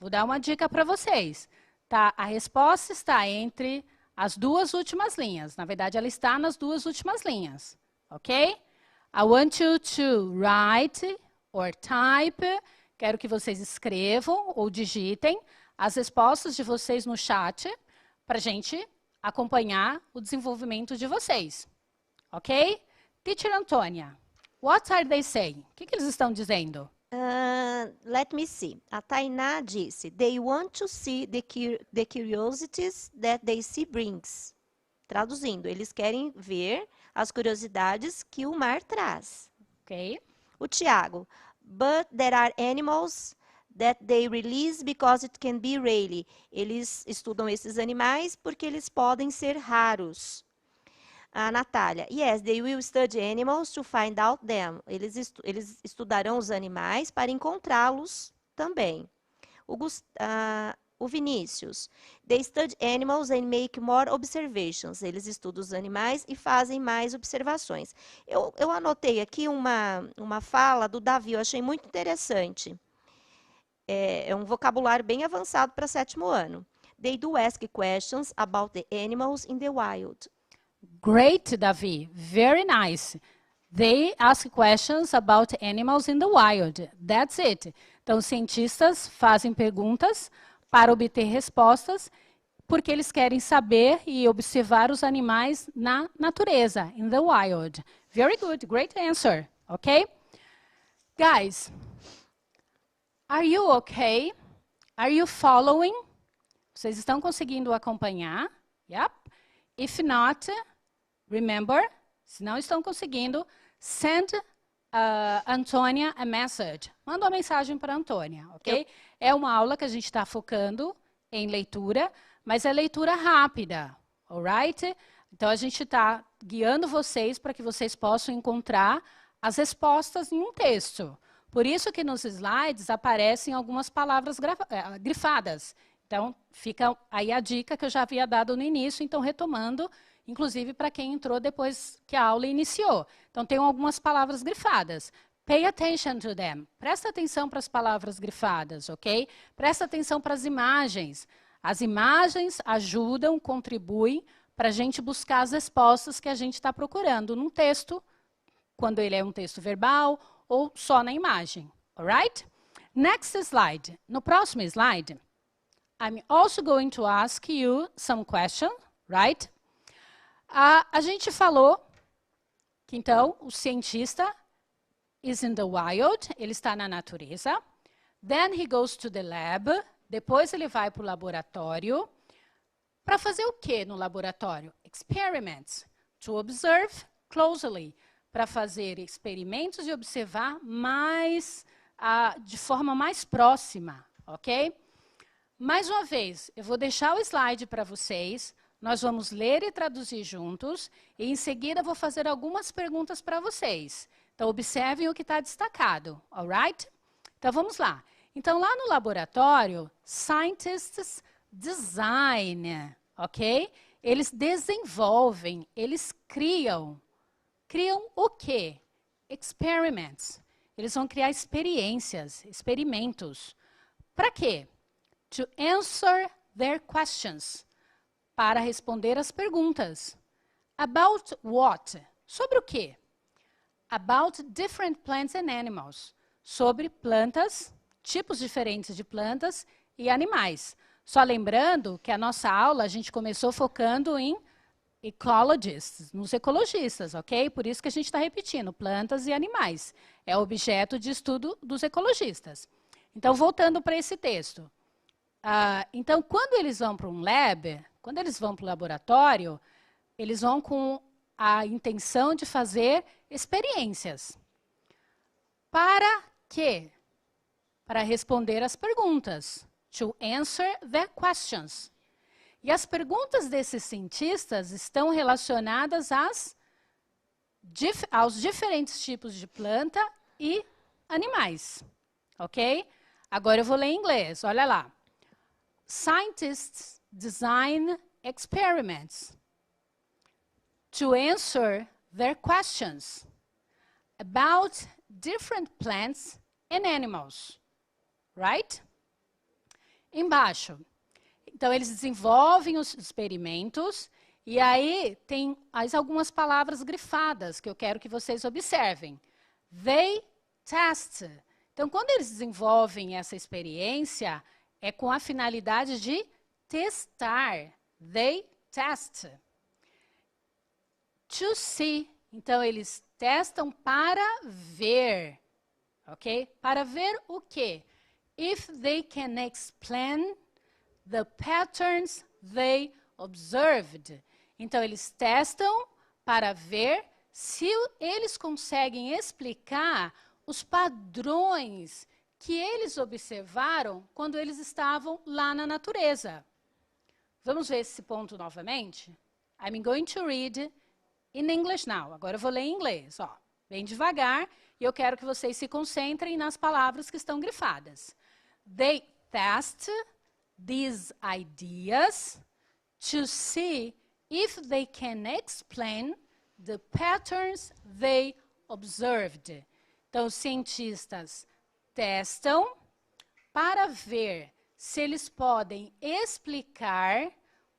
Vou dar uma dica para vocês. Tá? A resposta está entre as duas últimas linhas. Na verdade, ela está nas duas últimas linhas. Ok? I want you to write or type. Quero que vocês escrevam ou digitem as respostas de vocês no chat para a gente acompanhar o desenvolvimento de vocês. Ok? Teacher Antônia, what are they saying? O que eles estão dizendo? Let me see. A Tainá disse, they want to see the curiosities that the sea brings. Traduzindo, eles querem ver as curiosidades que o mar traz. Ok. O Tiago, but there are animals that they release because it can be rare. Eles estudam esses animais porque eles podem ser raros. A Natália, yes, they will study animals to find out them. Eles estudarão os animais para encontrá-los também. O Vinícius. They study animals and make more observations. Eles estudam os animais e fazem mais observações. Eu anotei aqui uma fala do Davi, eu achei muito interessante. É um vocabulário bem avançado para 7º ano. They do ask questions about the animals in the wild. Great, Davi. Very nice. They ask questions about animals in the wild. That's it. Então, os cientistas fazem perguntas para obter respostas, porque eles querem saber e observar os animais na natureza, in the wild. Very good, great answer, okay? Guys, are you okay? Are you following? Vocês estão conseguindo acompanhar? Yep. If not, remember, se não estão conseguindo, send Antônia a message. Manda uma mensagem para a Antônia, ok? É uma aula que a gente está focando em leitura, mas é leitura rápida, alright? Então, a gente está guiando vocês para que vocês possam encontrar as respostas em um texto. Por isso que nos slides aparecem algumas palavras grifadas. Então, fica aí a dica que eu já havia dado no início, então retomando, inclusive para quem entrou depois que a aula iniciou. Então, tem algumas palavras grifadas. Pay attention to them. Presta atenção para as palavras grifadas, ok? Presta atenção para as imagens. As imagens ajudam, contribuem para a gente buscar as respostas que a gente está procurando num texto, quando ele é um texto verbal ou só na imagem, alright? Next slide. No próximo slide, I'm also going to ask you some questions, right? A gente falou que, então, o cientista is in the wild, ele está na natureza. Then he goes to the lab, depois ele vai para o laboratório. Para fazer o que no laboratório? Experiments, to observe closely, para fazer experimentos e observar mais, de forma mais próxima, ok? Mais uma vez, eu vou deixar o slide para vocês, nós vamos ler e traduzir juntos, e em seguida vou fazer algumas perguntas para vocês. Então, observem o que está destacado, alright? Então, vamos lá. Então, lá no laboratório, scientists design, ok? Eles desenvolvem, eles criam. Criam o quê? Experiments. Eles vão criar experiências, experimentos. Para quê? To answer their questions. Para responder as perguntas. About what? Sobre o quê? About different plants and animals. Sobre plantas, tipos diferentes de plantas e animais. Só lembrando que a nossa aula a gente começou focando em ecologists, nos ecologistas, ok? Por isso que a gente está repetindo, plantas e animais. É objeto de estudo dos ecologistas. Então, voltando para esse texto. Então, quando eles vão para um lab, quando eles vão para o laboratório, eles vão com a intenção de fazer experiências. Para quê? Para responder as perguntas. To answer their questions. E as perguntas desses cientistas estão relacionadas aos diferentes tipos de planta e animais. Ok? Agora eu vou ler em inglês. Olha lá. Scientists design experiments to answer their questions about different plants and animals. Right? Embaixo. Então, eles desenvolvem os experimentos e aí tem algumas palavras grifadas que eu quero que vocês observem. They test. Então, quando eles desenvolvem essa experiência, é com a finalidade de testar. They test. To see. Então, eles testam para ver. Ok? Para ver o quê? If they can explain the patterns they observed. Então, eles testam para ver se eles conseguem explicar os padrões que eles observaram quando eles estavam lá na natureza. Vamos ver esse ponto novamente? I'm going to read in English now. Agora eu vou ler em inglês, ó, bem devagar, e eu quero que vocês se concentrem nas palavras que estão grifadas. They test these ideas to see if they can explain the patterns they observed. Então, os cientistas testam para ver se eles podem explicar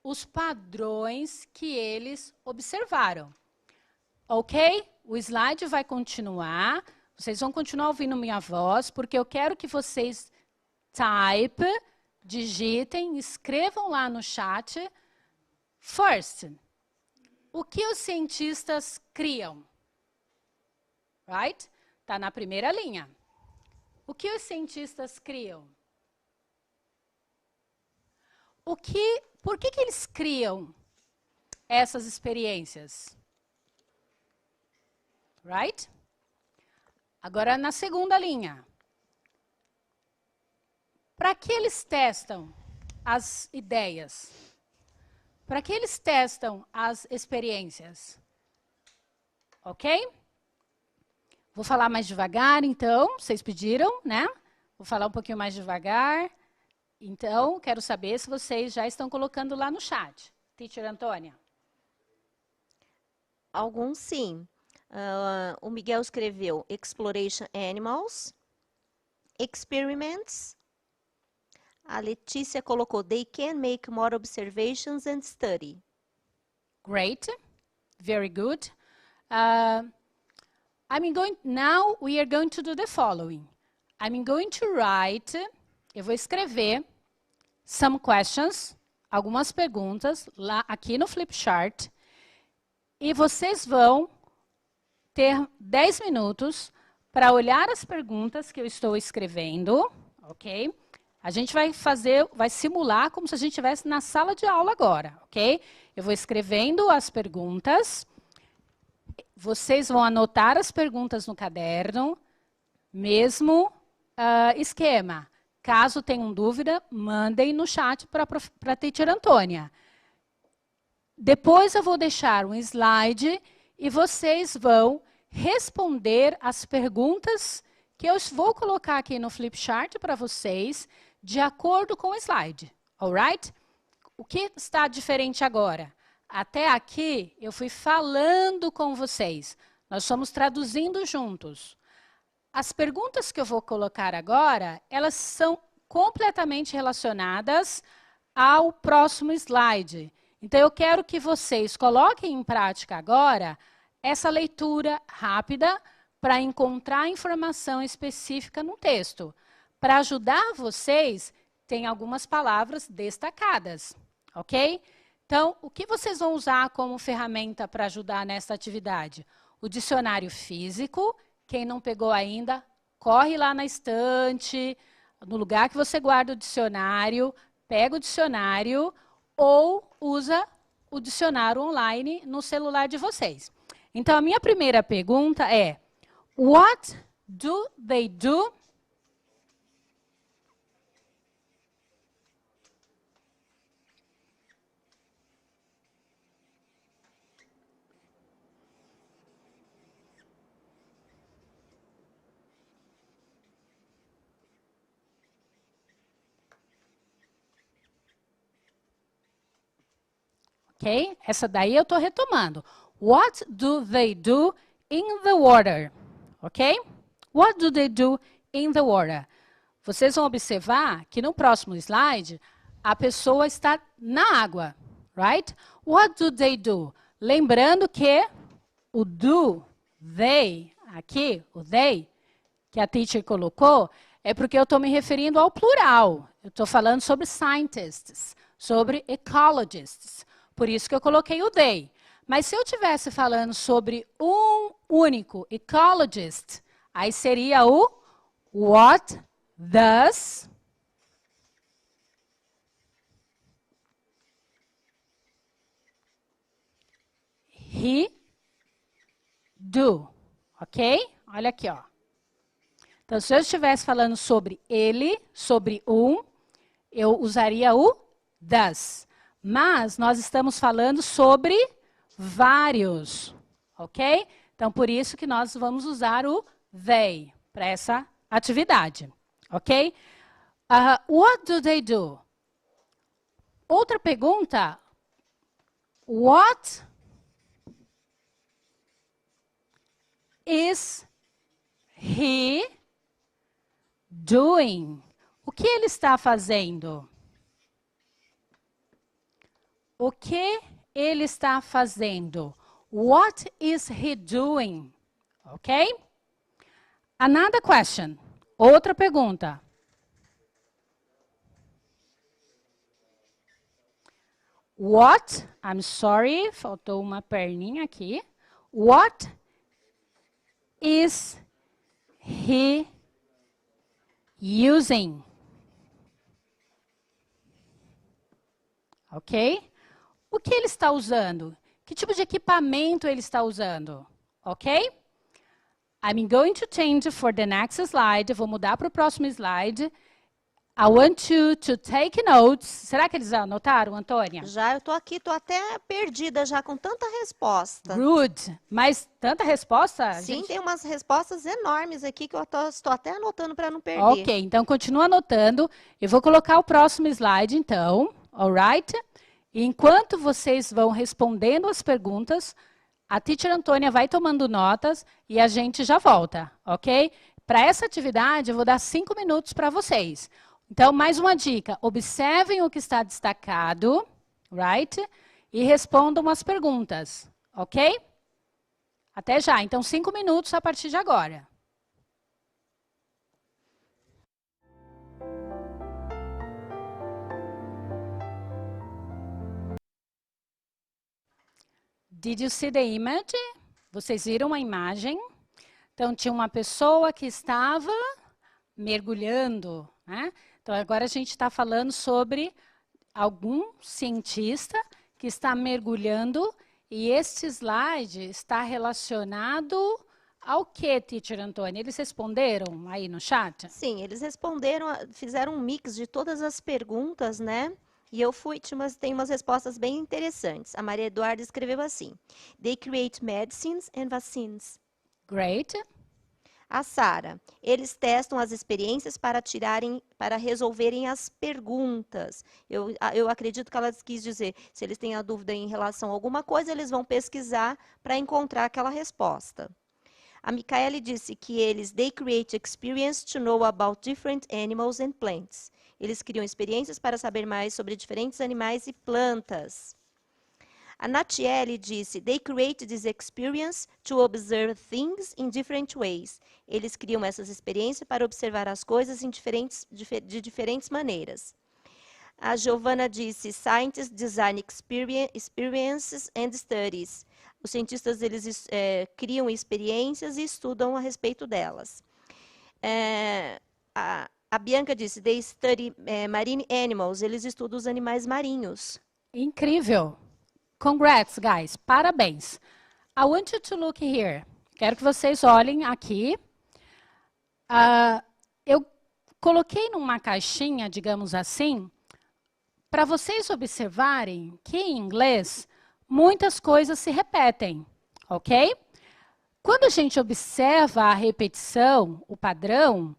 os padrões que eles observaram. Ok? O slide vai continuar. Vocês vão continuar ouvindo minha voz, porque eu quero que vocês digitem, escrevam lá no chat. First, o que os cientistas criam? Right? Está na primeira linha. O que os cientistas criam? Por que eles criam essas experiências? Right? Agora, na segunda linha. Para que eles testam as ideias? Para que eles testam as experiências? Ok? Vou falar mais devagar, então. Vocês pediram, né? Vou falar um pouquinho mais devagar. Então, quero saber se vocês já estão colocando lá no chat. Teacher Antônia. Alguns sim. O Miguel escreveu Exploration Animals, Experiments. A Letícia colocou They can make more observations and study. Great. Very good. Now we are going to do the following. I'm going to write, eu vou escrever some questions, algumas perguntas, lá aqui no Flipchart, e vocês vão ter 10 minutos para olhar as perguntas que eu estou escrevendo, ok? A gente vai simular como se a gente estivesse na sala de aula agora, ok? Eu vou escrevendo as perguntas, vocês vão anotar as perguntas no caderno, mesmo esquema. Caso tenham dúvida, mandem no chat para a teacher Antônia. Depois eu vou deixar um slide e vocês vão responder as perguntas que eu vou colocar aqui no Flipchart para vocês, de acordo com o slide. Alright? O que está diferente agora? Até aqui, eu fui falando com vocês. Nós estamos traduzindo juntos. As perguntas que eu vou colocar agora, elas são completamente relacionadas ao próximo slide. Então, eu quero que vocês coloquem em prática agora essa leitura rápida para encontrar informação específica no texto. Para ajudar vocês, tem algumas palavras destacadas, ok? Então, o que vocês vão usar como ferramenta para ajudar nessa atividade? O dicionário físico. Quem não pegou ainda, corre lá na estante, no lugar que você guarda o dicionário, pega o dicionário ou usa o dicionário online no celular de vocês. Então, a minha primeira pergunta é: what do they do? Ok? Essa daí eu estou retomando. What do they do in the water? Ok? What do they do in the water? Vocês vão observar que no próximo slide, a pessoa está na água. Right? What do they do? Lembrando que o do, they, aqui, o they, que a teacher colocou, é porque eu estou me referindo ao plural. Eu estou falando sobre scientists, sobre ecologists. Por isso que eu coloquei o they. Mas se eu estivesse falando sobre um único ecologist, aí seria o what does he do? Ok? Olha aqui, ó. Então, se eu estivesse falando sobre ele, sobre um, eu usaria o does. Mas nós estamos falando sobre vários, ok? Então, por isso que nós vamos usar o they para essa atividade, ok? What do they do? Outra pergunta. What is he doing? O que ele está fazendo? O que ele está fazendo? What is he doing? Ok? Another question. Outra pergunta. What, I'm sorry, faltou uma perninha aqui. What is he using? Ok? O que ele está usando? Que tipo de equipamento ele está usando? Ok? I'm going to change for the next slide. Vou mudar para o próximo slide. I want you to take notes. Será que eles já anotaram, Antônia? Já, eu tô aqui, tô até perdida já com tanta resposta. Good. Mas tanta resposta? Sim, gente? tem umas respostas enormes aqui que eu estou até anotando para não perder. Ok, então continua anotando. Eu vou colocar o próximo slide, então. Alright? E enquanto vocês vão respondendo as perguntas, a teacher Antônia vai tomando notas e a gente já volta, ok? Para essa atividade, eu vou dar 5 minutos para vocês. Então, mais uma dica. Observem o que está destacado, right? E respondam as perguntas, ok? Até já. Então, 5 minutos a partir de agora. Did you see the image? Vocês viram a imagem? Então, tinha uma pessoa que estava mergulhando, né? Então, agora a gente está falando sobre algum cientista que está mergulhando e este slide está relacionado ao que, teacher Antônia? Eles responderam aí no chat? Sim, eles responderam, fizeram um mix de todas as perguntas, né? E eu tem umas respostas bem interessantes. A Maria Eduarda escreveu assim: They create medicines and vaccines. Great. A Sara, eles testam as experiências para resolverem as perguntas. Eu acredito que ela quis dizer, se eles têm a dúvida em relação a alguma coisa, eles vão pesquisar para encontrar aquela resposta. A Micaele disse que they create experience to know about different animals and plants. Eles criam experiências para saber mais sobre diferentes animais e plantas. A Natiele disse, they create this experience to observe things in different ways. Eles criam essas experiências para observar as coisas de diferentes maneiras. A Giovana disse, scientists design experiences and studies. Os cientistas eles criam experiências e estudam a respeito delas. A Bianca disse, they study marine animals. Eles estudam os animais marinhos. Incrível. Congrats, guys. Parabéns. I want you to look here. Quero que vocês olhem aqui. Eu coloquei numa caixinha, digamos assim, para vocês observarem que em inglês muitas coisas se repetem, ok? Quando a gente observa a repetição, o padrão,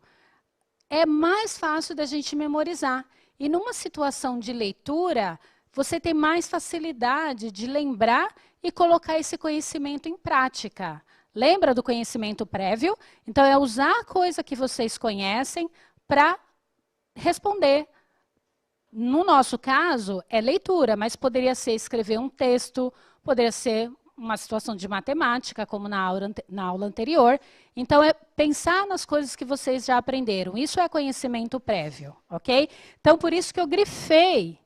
é mais fácil da gente memorizar. E numa situação de leitura, você tem mais facilidade de lembrar e colocar esse conhecimento em prática. Lembra do conhecimento prévio? Então, é usar a coisa que vocês conhecem para responder. No nosso caso, é leitura, mas poderia ser escrever um texto, poderia ser uma situação de matemática, como na aula anterior. Então, é pensar nas coisas que vocês já aprenderam. Isso é conhecimento prévio, ok? Então, por isso que eu grifei.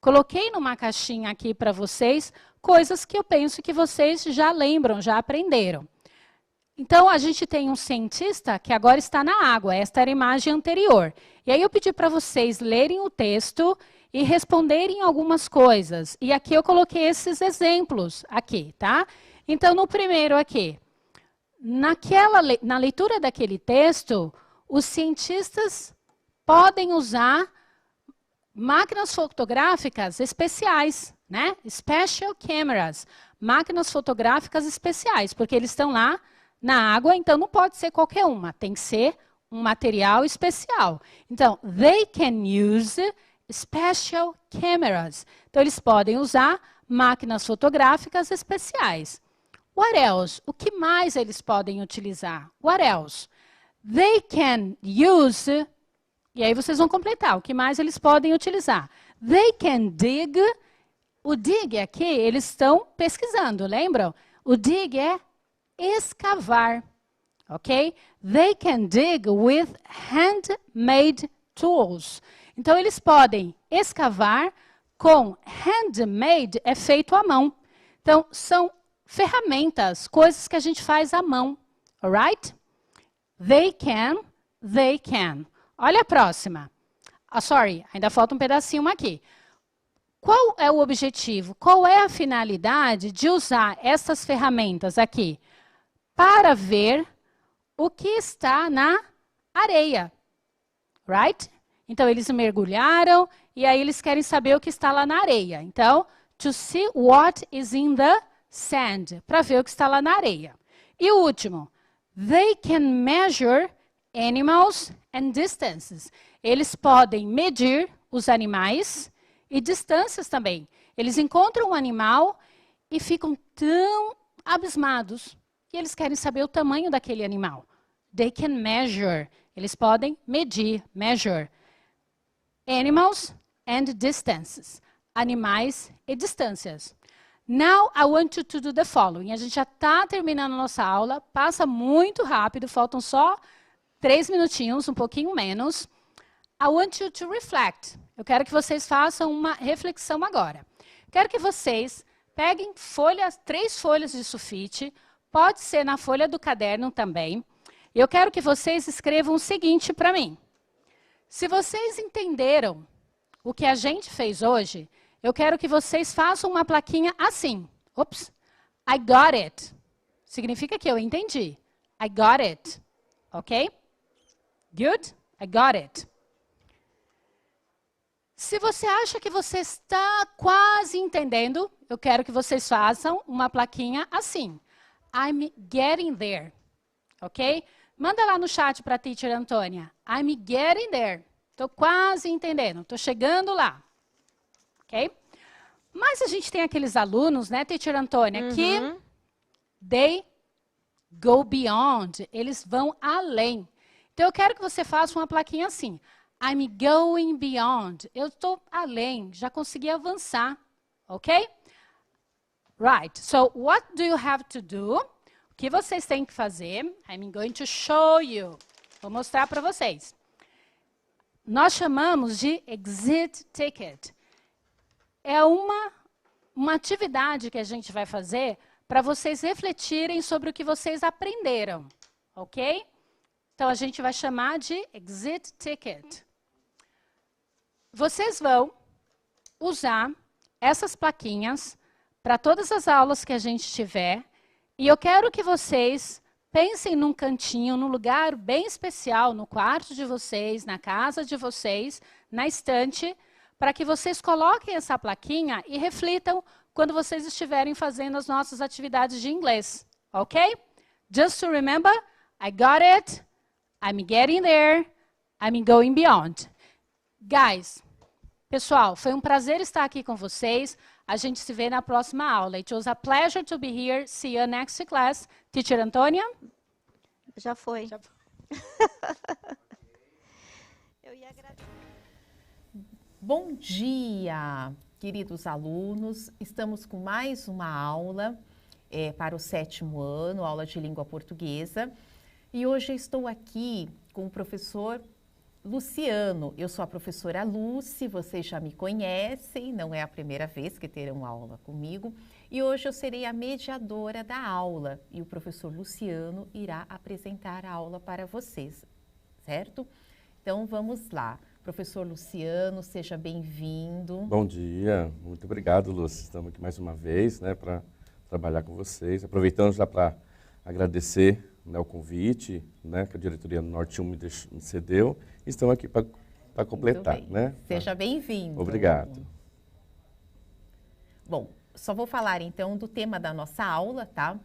Coloquei numa caixinha aqui para vocês coisas que eu penso que vocês já lembram, já aprenderam. Então, a gente tem um cientista que agora está na água. Esta era a imagem anterior. E aí eu pedi para vocês lerem o texto e responderem algumas coisas. E aqui eu coloquei esses exemplos aqui, tá? Então, no primeiro aqui, na leitura daquele texto, os cientistas podem usar máquinas fotográficas especiais, né? Special cameras, máquinas fotográficas especiais, porque eles estão lá na água, então não pode ser qualquer uma, tem que ser um material especial. Então, they can use special cameras. Então, eles podem usar máquinas fotográficas especiais. What else? O que mais eles podem utilizar? What else? They can use... E aí vocês vão completar. O que mais eles podem utilizar? They can dig... O dig aqui, eles estão pesquisando, lembram? O dig é escavar, ok? They can dig with handmade tools. Então, eles podem escavar com handmade, é feito à mão. Então, são ferramentas, coisas que a gente faz à mão, alright? They can. Olha a próxima. Sorry, ainda falta um pedacinho aqui. Qual é o objetivo? Qual é a finalidade de usar essas ferramentas aqui? Para ver o que está na areia. Right? Então, eles mergulharam e aí eles querem saber o que está lá na areia. Então, to see what is in the sand. Para ver o que está lá na areia. E o último. They can measure animals and distances. Eles podem medir os animais e distâncias também. Eles encontram um animal e ficam tão abismados que eles querem saber o tamanho daquele animal. They can measure. Eles podem medir, measure. Animals and distances. Animais e distâncias. Now, I want you to do the following. A gente já está terminando a nossa aula. Passa muito rápido. Faltam só 3 minutinhos, um pouquinho menos. I want you to reflect. Eu quero que vocês façam uma reflexão agora. Quero que vocês peguem 3 folhas de sulfite, pode ser na folha do caderno também. Eu quero que vocês escrevam o seguinte para mim. Se vocês entenderam o que a gente fez hoje, eu quero que vocês façam uma plaquinha assim. Oops, I got it. Significa que eu entendi. I got it. Ok? Good? I got it. Se você acha que você está quase entendendo, eu quero que vocês façam uma plaquinha assim. I'm getting there. Ok? Manda lá no chat para a teacher Antônia. I'm getting there. Estou quase entendendo. Estou chegando lá. Ok? Mas a gente tem aqueles alunos, né, teacher Antônia, que they go beyond. Eles vão além. Então, eu quero que você faça uma plaquinha assim. I'm going beyond. Eu estou além, já consegui avançar, ok? Right, so what do you have to do? O que vocês têm que fazer? I'm going to show you. Vou mostrar para vocês. Nós chamamos de exit ticket. É uma atividade que a gente vai fazer para vocês refletirem sobre o que vocês aprenderam, ok? Então, a gente vai chamar de exit ticket. Vocês vão usar essas plaquinhas para todas as aulas que a gente tiver. E eu quero que vocês pensem num cantinho, num lugar bem especial, no quarto de vocês, na casa de vocês, na estante, para que vocês coloquem essa plaquinha e reflitam quando vocês estiverem fazendo as nossas atividades de inglês. Ok? Just to remember, I got it, I'm getting there, I'm going beyond. Guys, pessoal, foi um prazer estar aqui com vocês. A gente se vê na próxima aula. It was a pleasure to be here. See you next class. Teacher Antônia? Já foi. Já foi. Eu ia agradecer. Bom dia, queridos alunos. Estamos com mais uma aula para o 7º ano, aula de língua portuguesa. E hoje eu estou aqui com o professor Luciano. Eu sou a professora Lucy, vocês já me conhecem, não é a primeira vez que terão aula comigo. E hoje eu serei a mediadora da aula e o professor Luciano irá apresentar a aula para vocês, certo? Então vamos lá. Professor Luciano, seja bem-vindo. Bom dia, muito obrigado, Lúcia. Estamos aqui mais uma vez, né, para trabalhar com vocês. Aproveitando já para agradecer, né, o convite, né, que a diretoria do Norte 1 me cedeu. Estão aqui para completar, né? Seja bem-vindo. Obrigado. Bom, só vou falar então do tema da nossa aula, tá?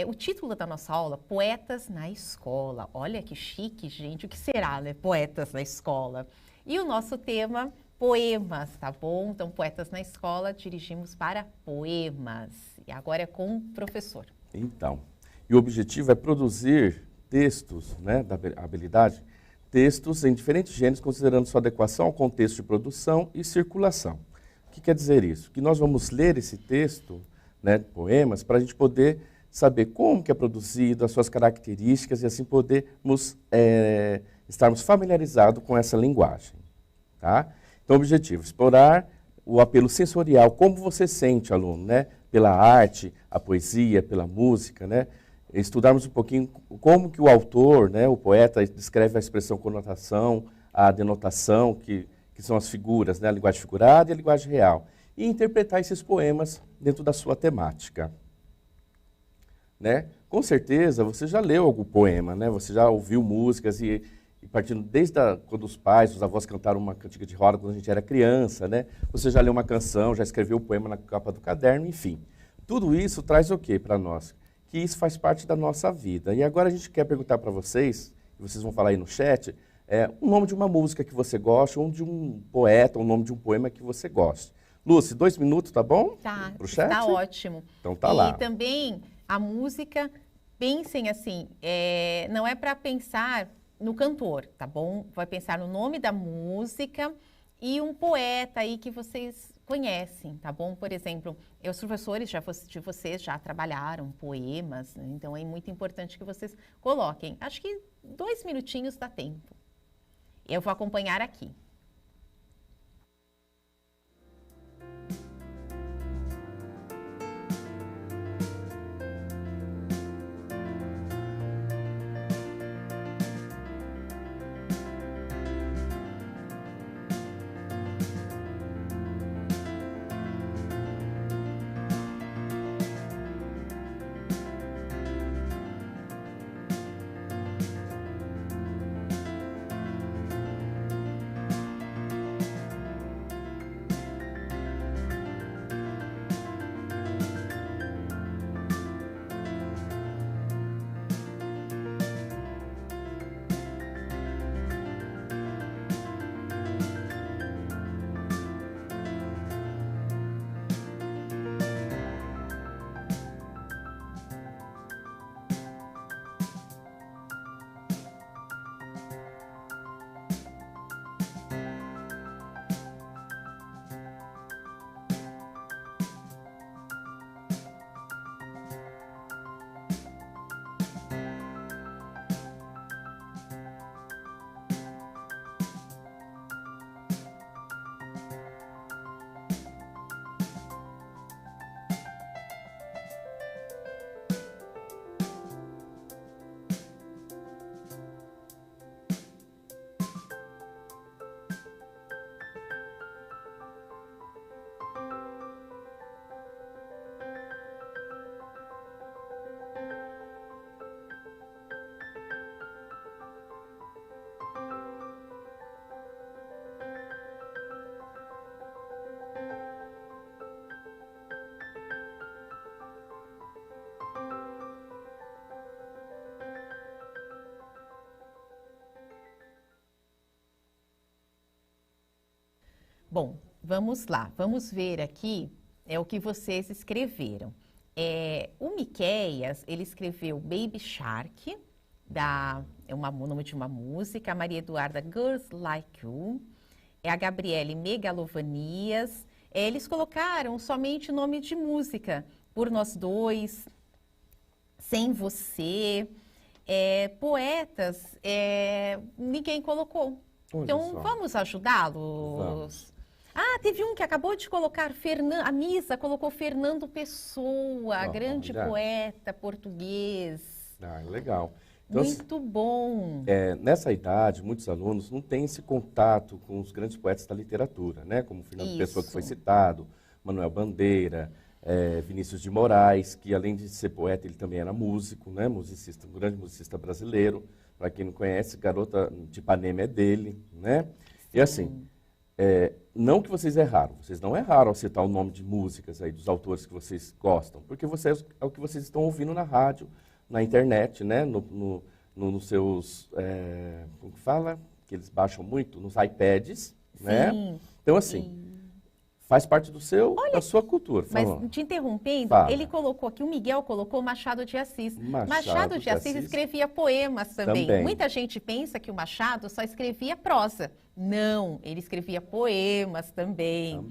O título da nossa aula, Poetas na Escola. Olha que chique, gente. O que será, né? Poetas na Escola. E o nosso tema poemas, tá bom? Então, Poetas na Escola, dirigimos para poemas. E agora é com o professor. Então, e o objetivo é produzir textos, né, da habilidade, textos em diferentes gêneros, considerando sua adequação ao contexto de produção e circulação. O que quer dizer isso? Que nós vamos ler esse texto, né, poemas, para a gente poder saber como que é produzido, as suas características e assim podermos estarmos familiarizados com essa linguagem. Tá? Então, o objetivo é explorar o apelo sensorial, como você sente, aluno, né? Pela arte, a poesia, pela música, né? Estudarmos um pouquinho como que o autor, né, o poeta, descreve a expressão conotação, a denotação, que são as figuras, né, a linguagem figurada e a linguagem real. E interpretar esses poemas dentro da sua temática. Né? Com certeza, você já leu algum poema, né? Você já ouviu músicas e partindo desde quando os pais, os avós cantaram uma cantiga de roda quando a gente era criança, né? Você já leu uma canção, já escreveu um poema na capa do caderno, enfim. Tudo isso traz o quê para nós? Que isso faz parte da nossa vida. E agora a gente quer perguntar para vocês, e vocês vão falar aí no chat, o nome de uma música que você gosta, ou de um poeta, o nome de um poema que você goste. Lúcia, 2 minutos, tá bom? Tá, pro chat? tá ótimo. Então tá lá. E também a música, pensem assim, não é para pensar no cantor, tá bom? Vai pensar no nome da música e um poeta aí que vocês conhecem, tá bom? Por exemplo, os professores de vocês já trabalharam poemas, né? Então é muito importante que vocês coloquem. Acho que 2 minutinhos dá tempo. Eu vou acompanhar aqui. Bom, vamos lá, vamos ver aqui o que vocês escreveram. O Miqueias, ele escreveu Baby Shark, o nome de uma música, a Maria Eduarda Girls Like You, a Gabriele Megalovanias, eles colocaram somente nome de música, Por Nós Dois, Sem Você, poetas, ninguém colocou. Então, vamos ajudá-los? Vamos. Ah, teve um que acabou de colocar, a Misa colocou Fernando Pessoa, grande poeta português. Ah, legal. Então, muito bom. Nessa idade, muitos alunos não têm esse contato com os grandes poetas da literatura, né? Como Fernando Pessoa, que foi citado, Manuel Bandeira, Vinícius de Moraes, que além de ser poeta, ele também era músico, né? Musicista, um grande musicista brasileiro. Para quem não conhece, Garota de Ipanema é dele, né? Sim. E assim, não que vocês não erraram ao citar o nome de músicas aí, dos autores que vocês gostam, porque é o que vocês estão ouvindo na rádio, na internet, né? Nos seus, como que fala? Que eles baixam muito, nos iPads, né? Então, assim, faz parte da sua cultura. Mas, Fala. te interrompendo, Fala. ele colocou aqui, o Miguel colocou Machado de Assis. Machado de Assis escrevia poemas também. Muita gente pensa que o Machado só escrevia prosa. Não, ele escrevia poemas também.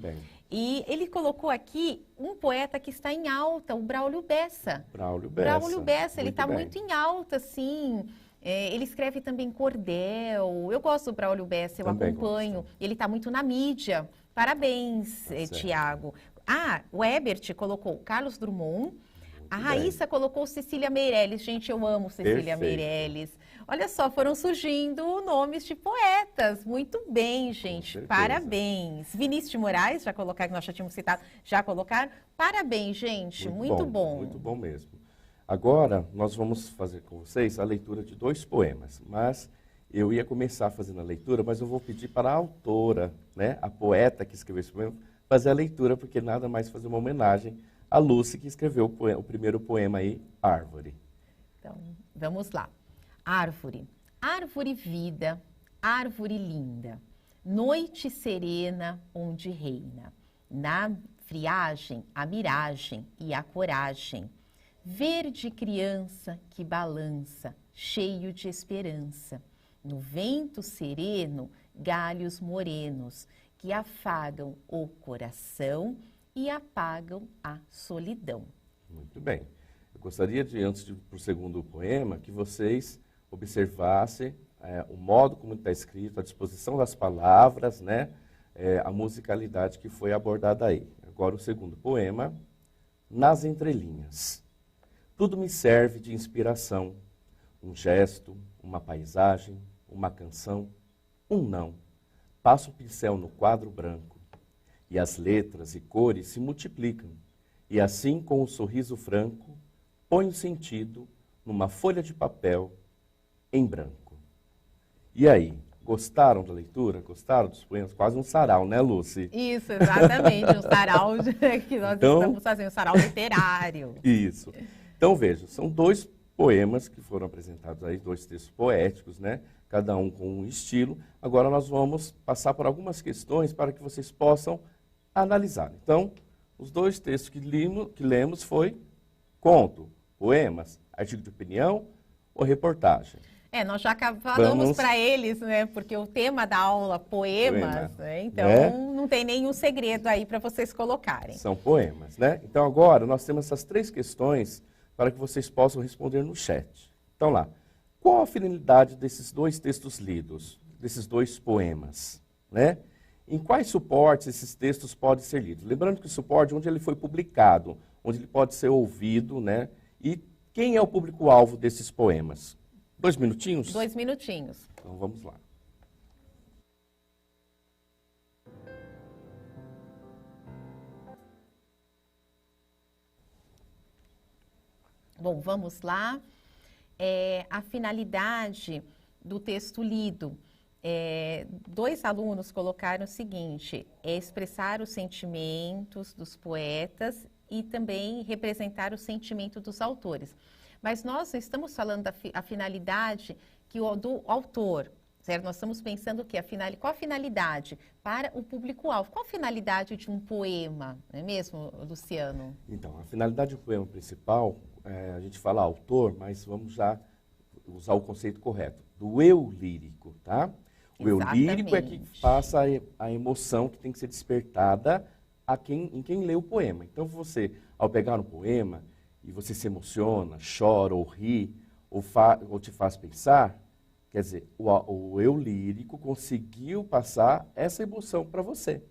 E ele colocou aqui um poeta que está em alta, o Braulio Bessa. Braulio Bessa, ele está muito em alta, assim. Ele escreve também cordel. Eu gosto do Braulio Bessa, eu também acompanho. Gosto. Ele está muito na mídia. Parabéns, Tiago. O Ebert colocou Carlos Drummond. A Raíssa colocou Cecília Meirelles. Gente, eu amo Cecília Meirelles. Olha só, foram surgindo nomes de poetas. Muito bem, gente. Parabéns. Vinícius de Moraes, já colocaram, que nós já tínhamos citado, já colocaram. Parabéns, gente. Muito bom. Muito bom mesmo. Agora, nós vamos fazer com vocês a leitura de 2 poemas, mas eu ia começar fazendo a leitura, mas eu vou pedir para a autora, né, a poeta que escreveu esse poema, fazer a leitura, porque nada mais fazer uma homenagem à Lucy, que escreveu o primeiro poema aí, Árvore. Então, vamos lá. Árvore. Árvore vida, árvore linda, noite serena onde reina, na friagem a miragem e a coragem, verde criança que balança, cheio de esperança, no vento sereno, galhos morenos, que afagam o coração e apagam a solidão. Muito bem. Eu gostaria de, antes de ir para o segundo poema, que vocês observassem o modo como está escrito, a disposição das palavras, né? A musicalidade que foi abordada aí. Agora o segundo poema, Nas Entrelinhas. Tudo me serve de inspiração, um gesto, uma paisagem, uma canção, um não. Passo o pincel no quadro branco e as letras e cores se multiplicam. E assim, com um sorriso franco, ponho sentido numa folha de papel em branco. E aí, gostaram da leitura? Gostaram dos poemas? Quase um sarau, né, Lucy? Isso, exatamente, um sarau que nós estamos fazendo, um sarau literário. Isso. Então, veja, são 2 poemas que foram apresentados aí, 2 textos poéticos, né? Cada um com um estilo. Agora nós vamos passar por algumas questões para que vocês possam analisar. Então, os 2 textos que lemos foi conto, poemas, artigo de opinião ou reportagem. Nós já falamos para eles, né? Porque o tema da aula, poemas, né? Então não tem nenhum segredo aí para vocês colocarem. São poemas, né? Então agora nós temos essas 3 questões para que vocês possam responder no chat. Então lá, qual a finalidade desses 2 textos lidos, desses 2 poemas, né? Em quais suportes esses textos podem ser lidos? Lembrando que o suporte é onde ele foi publicado, onde ele pode ser ouvido, né? E quem é o público-alvo desses poemas? 2 minutinhos? 2 minutinhos. Então vamos lá. Bom, vamos lá. A finalidade do texto lido. 2 alunos colocaram o seguinte: expressar os sentimentos dos poetas e também representar o sentimento dos autores. Mas nós estamos falando da finalidade do autor, certo? Nós estamos pensando o quê? Qual a finalidade para o público-alvo? Qual a finalidade de um poema, não é mesmo, Luciano? Então, a finalidade do poema principal, a gente fala autor, mas vamos já usar o conceito correto, do eu lírico, tá? O eu lírico é que passa a emoção que tem que ser despertada em quem lê o poema. Então, você, ao pegar um poema e você se emociona, chora ou ri, ou te faz pensar, quer dizer, o eu lírico conseguiu passar essa emoção para você,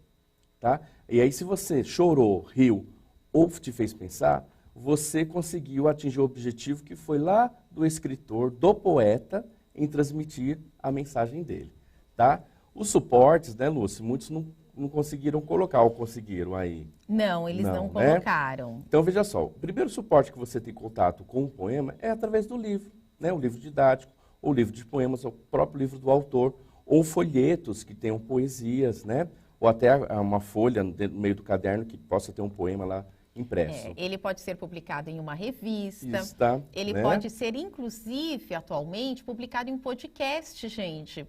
tá? E aí, se você chorou, riu ou te fez pensar, você conseguiu atingir o objetivo que foi lá do escritor, do poeta, em transmitir a mensagem dele, tá? Os suportes, né, Lúcia, muitos não conseguiram colocar, ou conseguiram aí? Não, eles não colocaram. Então, veja só, o primeiro suporte que você tem contato com o poema é através do livro, né? O livro didático, ou livro de poemas, ou o próprio livro do autor, ou folhetos que tenham poesias, né? Ou até uma folha no meio do caderno que possa ter um poema lá impresso. Ele pode ser publicado em uma revista. Isso, tá, ele pode ser, inclusive, atualmente, publicado em um podcast, gente.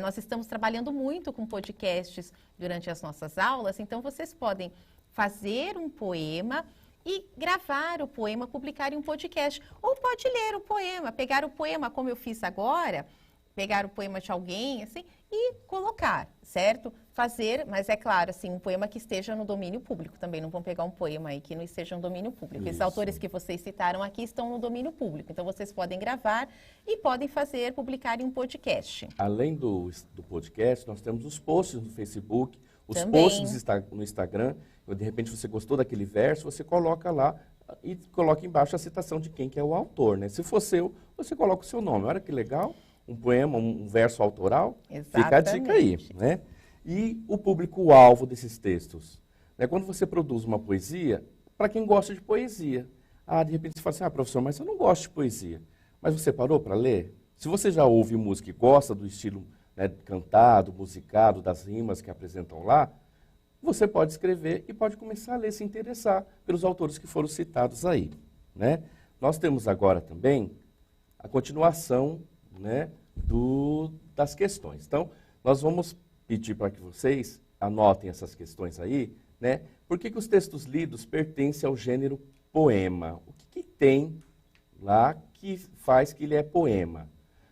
nós estamos trabalhando muito com podcasts durante as nossas aulas, então vocês podem fazer um poema e gravar o poema, publicar em um podcast. Ou pode ler o poema, pegar o poema, como eu fiz agora, pegar o poema de alguém, assim, e colocar, certo? Fazer, mas é claro, assim, um poema que esteja no domínio público. Também não vão pegar um poema aí que não esteja no domínio público. Esses autores que vocês citaram aqui estão no domínio público. Então, vocês podem gravar e podem fazer, publicar em um podcast. Além do podcast, nós temos os posts no Facebook, os Também. posts no Instagram. De repente, você gostou daquele verso, você coloca lá e coloca embaixo a citação de quem que é o autor, né? Se for seu, você coloca o seu nome. Olha que legal, um poema, um verso autoral. Exatamente. Fica a dica aí, né? E o público-alvo desses textos. Né? Quando você produz uma poesia, para quem gosta de poesia. De repente você fala assim, professor, mas eu não gosto de poesia. Mas você parou para ler? Se você já ouve música e gosta do estilo, né, cantado, musicado, das rimas que apresentam lá, você pode escrever e pode começar a ler, se interessar pelos autores que foram citados aí. Né? Nós temos agora também a continuação, né, das questões. Então, nós vamos pedir para que vocês anotem essas questões aí, né? Por que os textos lidos pertencem ao gênero poema? O que tem lá que faz que ele é poema?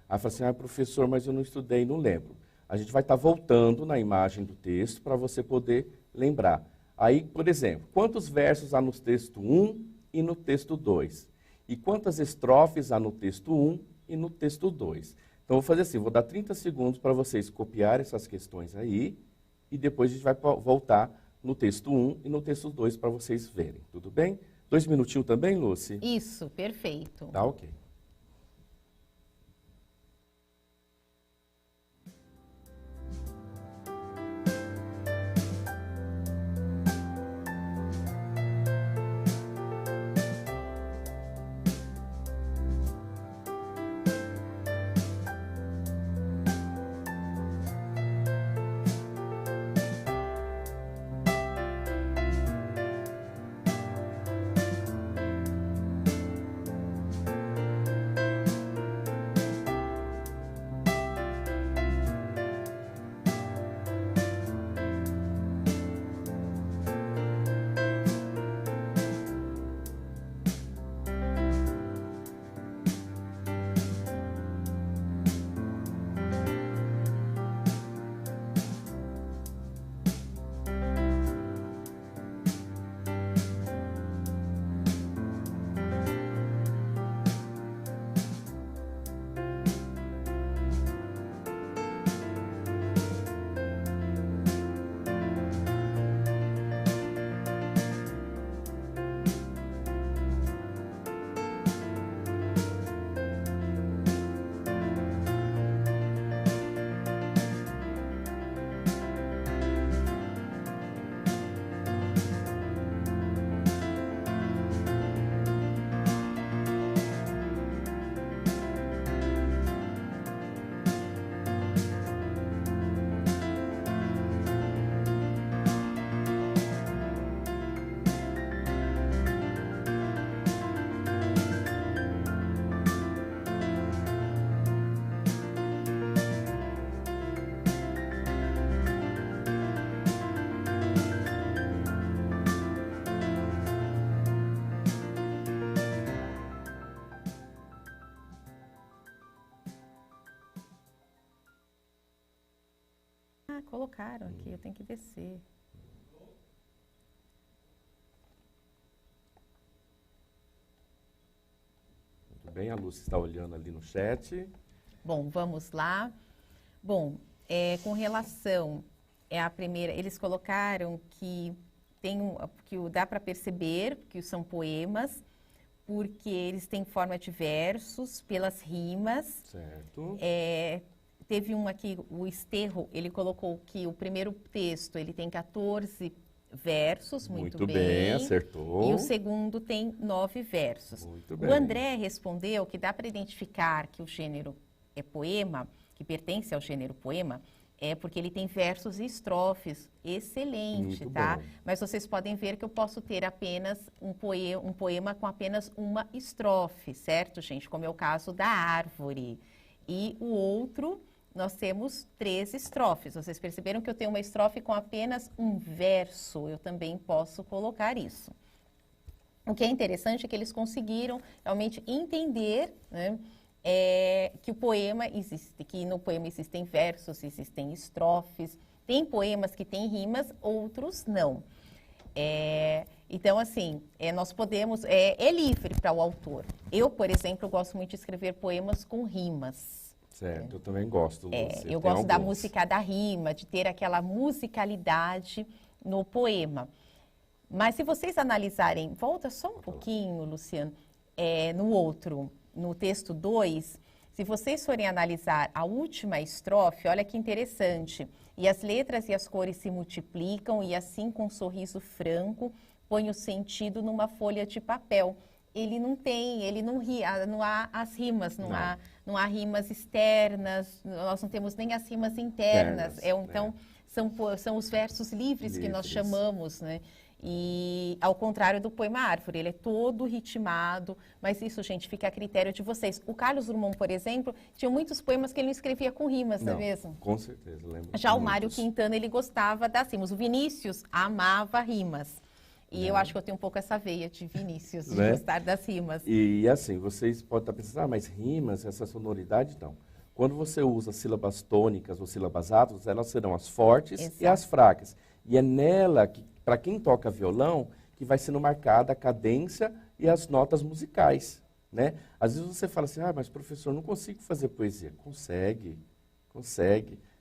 Aí fala assim, professor, mas eu não estudei, não lembro. A gente vai estar voltando na imagem do texto para você poder lembrar. Aí, por exemplo, quantos versos há no texto 1 e no texto 2? E quantas estrofes há no texto 1 e no texto 2? Então, vou fazer assim, vou dar 30 segundos para vocês copiarem essas questões aí, e depois a gente vai voltar no texto 1 e no texto 2 para vocês verem, tudo bem? 2 minutinhos também, Lúcia? Isso, perfeito. Tá, ok. Colocaram aqui, eu tenho que descer. Muito bem, a Lúcia está olhando ali no chat. Bom, vamos lá. Bom, com relação à primeira, eles colocaram que dá para perceber que são poemas, porque eles têm forma de versos, pelas rimas. Certo. Teve um aqui, o Esterro, ele colocou que o primeiro texto ele tem 14 versos, muito bem. Acertou. E o segundo tem 9 versos. Muito bem. O André respondeu que dá para identificar que o gênero é poema, que pertence ao gênero poema, porque ele tem versos e estrofes. Excelente, Muito tá? bom. Mas vocês podem ver que eu posso ter apenas um poema com apenas uma estrofe, certo, gente? Como é o caso da árvore. E o outro nós temos 3 estrofes. Vocês perceberam que eu tenho uma estrofe com apenas um verso. Eu também posso colocar isso. O que é interessante é que eles conseguiram realmente entender, né, que o poema existe, que no poema existem versos, existem estrofes. Tem poemas que têm rimas, outros não. Então, assim, nós podemos... É livre para o autor. Eu, por exemplo, gosto muito de escrever poemas com rimas. Certo, eu também gosto. Eu gosto da música da rima, de ter aquela musicalidade no poema. Mas se vocês analisarem... Volta só um pouquinho, Luciano. No texto 2, se vocês forem analisar a última estrofe, olha que interessante. E as letras e as cores se multiplicam, e assim com um sorriso franco, põe o sentido numa folha de papel. Ele não há as rimas, não há rimas externas, nós não temos nem as rimas internas. Então, são os versos livres que nós chamamos, né? E ao contrário do poema Árvore, ele é todo ritmado, mas isso, gente, fica a critério de vocês. O Carlos Drummond, por exemplo, tinha muitos poemas que ele não escrevia com rimas, não é mesmo? Com certeza, lembro. Já o Mário Quintana, ele gostava das rimas. O Vinícius amava rimas. E eu acho que eu tenho um pouco essa veia de Vinícius, de gostar das rimas. E assim, vocês podem estar pensando, mas rimas, essa sonoridade, não. Quando você usa sílabas tônicas ou sílabas átonas, elas serão as fortes e as fracas. E é nela que, para quem toca violão, que vai sendo marcada a cadência e as notas musicais, né? Às vezes você fala assim, mas professor, não consigo fazer poesia. Consegue.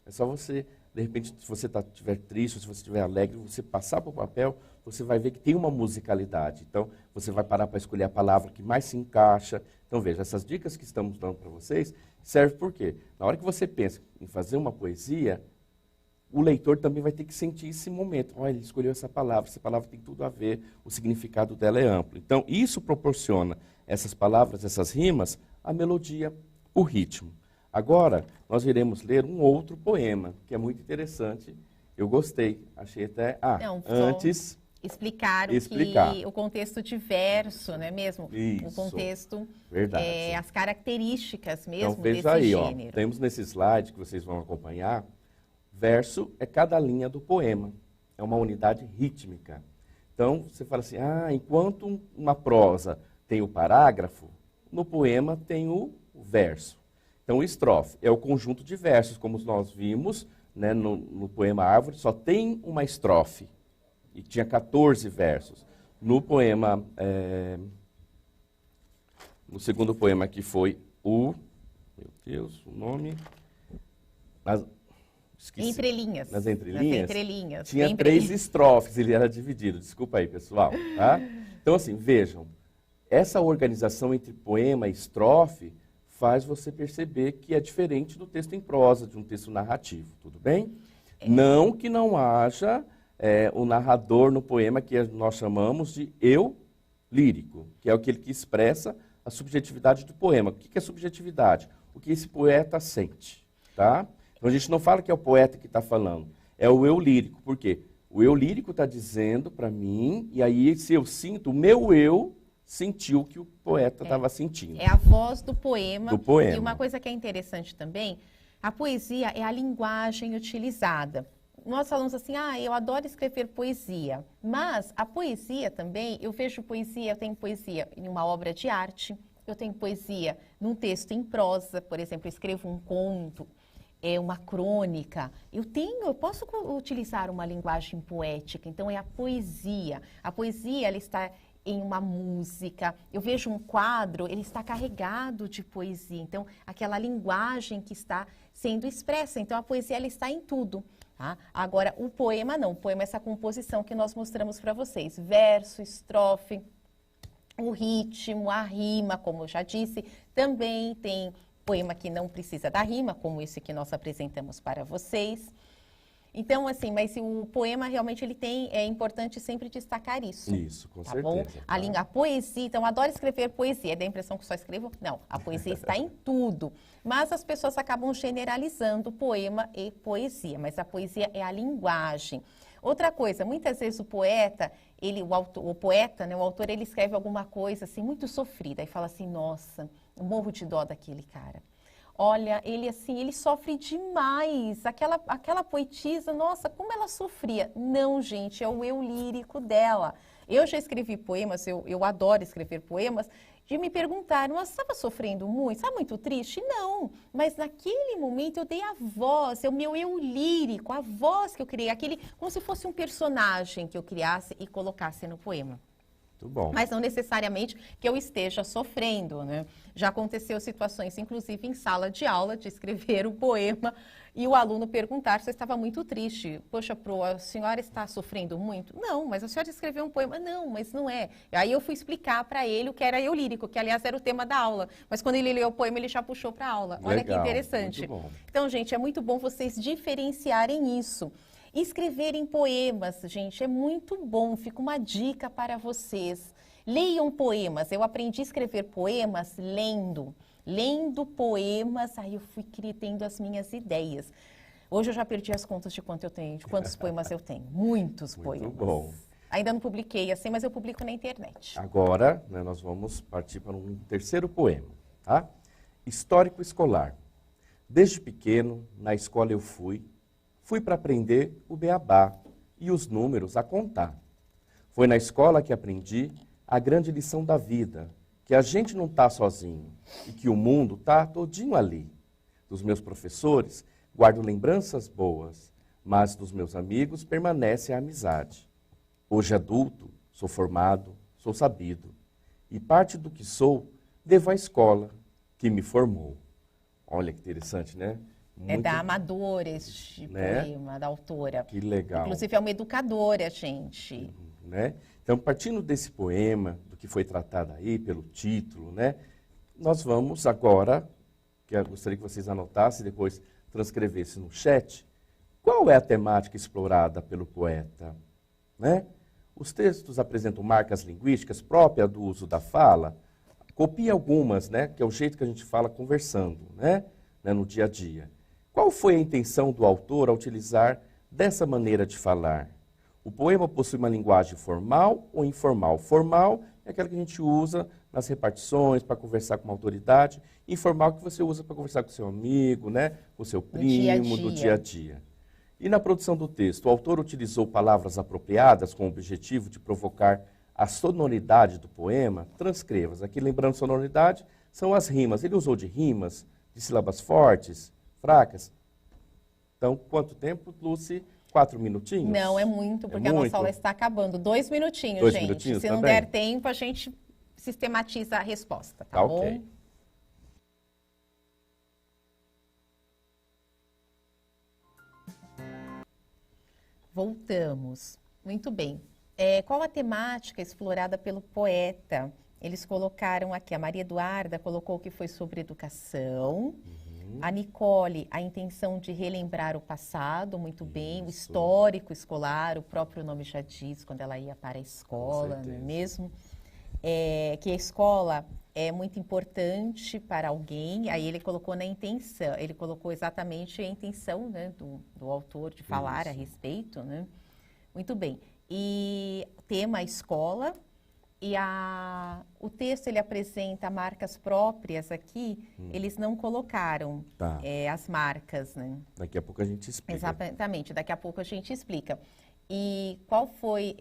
É só você, de repente, se você estiver triste, se você estiver alegre, você passar para o papel, você vai ver que tem uma musicalidade. Então, você vai parar para escolher a palavra que mais se encaixa. Então, veja, essas dicas que estamos dando para vocês servem por quê? Na hora que você pensa em fazer uma poesia, o leitor também vai ter que sentir esse momento. Olha, ele escolheu essa palavra tem tudo a ver, o significado dela é amplo. Então, isso proporciona essas palavras, essas rimas, a melodia, o ritmo. Agora, nós iremos ler um outro poema, que é muito interessante. Eu gostei, achei até... antes... Explicar o contexto de verso, não é mesmo? Isso, o contexto, verdade. As características mesmo então, veja desse aí, gênero. Temos nesse slide que vocês vão acompanhar, verso é cada linha do poema, é uma unidade rítmica. Então, você fala assim, enquanto uma prosa tem o parágrafo, no poema tem o verso. Então, o estrofe é o conjunto de versos, como nós vimos, né, no poema Árvore, só tem uma estrofe, e tinha 14 versos. No poema, no segundo poema, que foi o nome... Esqueci. Entrelinhas. Nas entrelinhas. Tinha Sempre. 3 estrofes, ele era dividido. Desculpa aí, pessoal. Tá? Então, assim, vejam. Essa organização entre poema e estrofe faz você perceber que é diferente do texto em prosa, de um texto narrativo. Tudo bem? Não que não haja o narrador no poema que nós chamamos de eu lírico, que é aquele que expressa a subjetividade do poema. O que é subjetividade? O que esse poeta sente. Tá? Então, a gente não fala que é o poeta que está falando, é o eu lírico. Por quê? O eu lírico está dizendo para mim, e aí se eu sinto, o meu eu sentiu o que o poeta estava sentindo. É a voz do poema. Do poema. E uma coisa que é interessante também, a poesia é a linguagem utilizada. Nós falamos assim, eu adoro escrever poesia, mas a poesia também, eu tenho poesia em uma obra de arte, eu tenho poesia num texto em prosa, por exemplo, eu escrevo um conto, uma crônica, eu posso utilizar uma linguagem poética, então é a poesia. A poesia, ela está em uma música, eu vejo um quadro, ele está carregado de poesia, então aquela linguagem que está sendo expressa, então a poesia, ela está em tudo. Tá? Agora, o poema não, o poema é essa composição que nós mostramos para vocês, verso, estrofe, o ritmo, a rima, como eu já disse, também tem poema que não precisa da rima, como esse que nós apresentamos para vocês. Então, assim, mas o poema realmente é importante sempre destacar isso. Isso, com certeza. Bom? A poesia, então, eu adoro escrever poesia, dá a impressão que só escrevo? Não, a poesia está em tudo. Mas as pessoas acabam generalizando poema e poesia, mas a poesia é a linguagem. Outra coisa, muitas vezes o poeta, o autor, ele escreve alguma coisa assim muito sofrida e fala assim, nossa, eu morro de dó daquele cara. Olha, ele assim, ele sofre demais. Aquela poetisa, nossa, como ela sofria. Não, gente, é o eu lírico dela. Eu já escrevi poemas, eu adoro escrever poemas, de me perguntar, mas você estava sofrendo muito? Estava muito triste? Não, mas naquele momento eu dei a voz, é o meu eu lírico, a voz que eu criei, como se fosse um personagem que eu criasse e colocasse no poema. Muito bom. Mas não necessariamente que eu esteja sofrendo, né? Já aconteceu situações, inclusive em sala de aula, de escrever o poema e o aluno perguntar se eu estava muito triste. Poxa, a senhora está sofrendo muito? Não, mas a senhora escreveu um poema. Não, mas não é. Aí eu fui explicar para ele o que era eu lírico, que aliás era o tema da aula. Mas quando ele leu o poema, ele já puxou para a aula. Olha que interessante. Muito bom. Então, gente, é muito bom vocês diferenciarem isso. Escreverem poemas, gente, é muito bom. Fica uma dica para vocês. Leiam poemas. Eu aprendi a escrever poemas lendo. Lendo poemas, aí eu fui tendo as minhas ideias. Hoje eu já perdi as contas de quantos poemas eu tenho. Muitos poemas. Muito bom. Ainda não publiquei assim, mas eu publico na internet. Agora, né, nós vamos partir para um terceiro poema, tá? Histórico escolar. Desde pequeno, na escola eu fui para aprender o beabá e os números a contar. Foi na escola que aprendi a grande lição da vida, que a gente não está sozinho e que o mundo está todinho ali. Dos meus professores, guardo lembranças boas, mas dos meus amigos permanece a amizade. Hoje adulto, sou formado, sou sabido, e parte do que sou devo à escola que me formou. Olha que interessante, né? É da Amadora este poema, da autora. Que legal. Inclusive é uma educadora, gente. Né? Então, partindo desse poema, do que foi tratado aí, pelo título, né? Nós vamos agora, que eu gostaria que vocês anotassem e depois transcrevessem no chat, qual é a temática explorada pelo poeta? Né? Os textos apresentam marcas linguísticas próprias do uso da fala. Copie algumas, né? Que é o jeito que a gente fala conversando, né? No dia a dia. Qual foi a intenção do autor ao utilizar dessa maneira de falar? O poema possui uma linguagem formal ou informal? Formal é aquela que a gente usa nas repartições, para conversar com uma autoridade. Informal que você usa para conversar com seu amigo, né? Com seu primo, do dia a dia. E na produção do texto, o autor utilizou palavras apropriadas com o objetivo de provocar a sonoridade do poema? Transcrevas. Aqui, lembrando, sonoridade são as rimas. Ele usou de rimas, de sílabas fortes, fracas. Então, quanto tempo, Lucy? 4 minutinhos? Não, é muito, porque a nossa aula está acabando. 2 minutinhos, 2 gente. minutinhos Se não também? der tempo, a gente sistematiza a resposta, tá bom? Ok. Voltamos. Muito bem. Qual a temática explorada pelo poeta? Eles colocaram aqui, a Maria Eduarda colocou que foi sobre educação. A Nicole, a intenção de relembrar o passado, muito bem. O histórico escolar, o próprio nome já diz, quando ela ia para a escola, não é mesmo? Que a escola é muito importante para alguém, aí ele colocou na intenção, ele colocou exatamente a intenção, né, do autor de falar a respeito, né? Muito bem. E tema escola, e o texto ele apresenta marcas próprias aqui, eles não colocaram as marcas, né? Daqui a pouco a gente explica. Exatamente, daqui a pouco a gente explica. E qual foi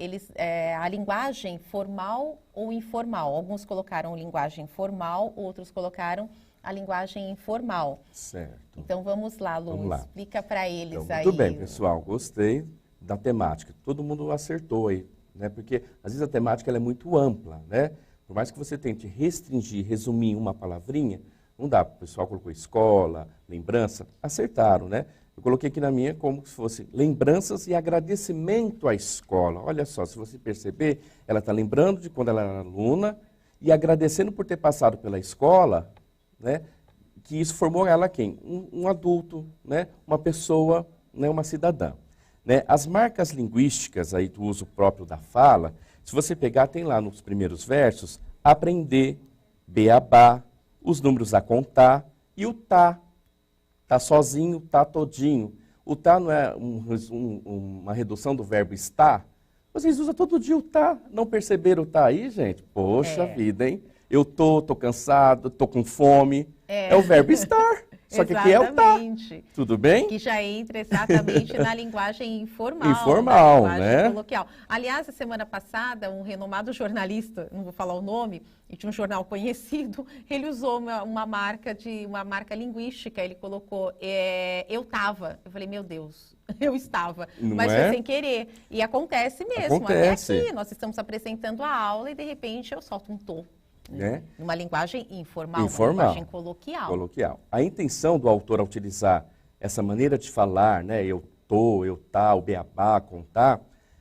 a linguagem formal ou informal? Alguns colocaram linguagem formal, outros colocaram a linguagem informal. Certo. Então vamos lá, Lu, explica para eles então, aí. Muito bem, pessoal, gostei da temática. Todo mundo acertou aí, né? Porque às vezes a temática ela é muito ampla, né? Por mais que você tente restringir, resumir em uma palavrinha, não dá. O pessoal colocou escola, lembrança, acertaram, né? Eu coloquei aqui na minha como se fosse lembranças e agradecimento à escola. Olha só, se você perceber, ela está lembrando de quando ela era aluna e agradecendo por ter passado pela escola, né? Que isso formou ela quem? Um adulto, né? Uma pessoa, né? Uma cidadã. Né? As marcas linguísticas aí do uso próprio da fala, se você pegar, tem lá nos primeiros versos, aprender, beabá, os números a contar e o tá. Tá sozinho, tá todinho. O tá não é uma redução do verbo estar? Vocês usam todo dia o tá. Não perceberam o tá aí, gente? Poxa vida, hein? Eu tô cansado, tô com fome. É o verbo estar. Só que aqui é o tá. Exatamente. Tudo bem? Que já entra exatamente na linguagem informal. Informal, na linguagem né? coloquial. Aliás, a semana passada, um renomado jornalista, não vou falar o nome, e de um jornal conhecido, ele usou uma marca linguística. Ele colocou eu tava. Eu falei, meu Deus, eu estava. Não Mas é? foi sem querer. E acontece mesmo. Acontece. Até aqui, nós estamos apresentando a aula e de repente eu solto um tô. Né? Numa linguagem informal, Informal. uma linguagem coloquial. Coloquial. A intenção do autor ao utilizar essa maneira de falar, né, eu tô, eu tá, o beabá, contar,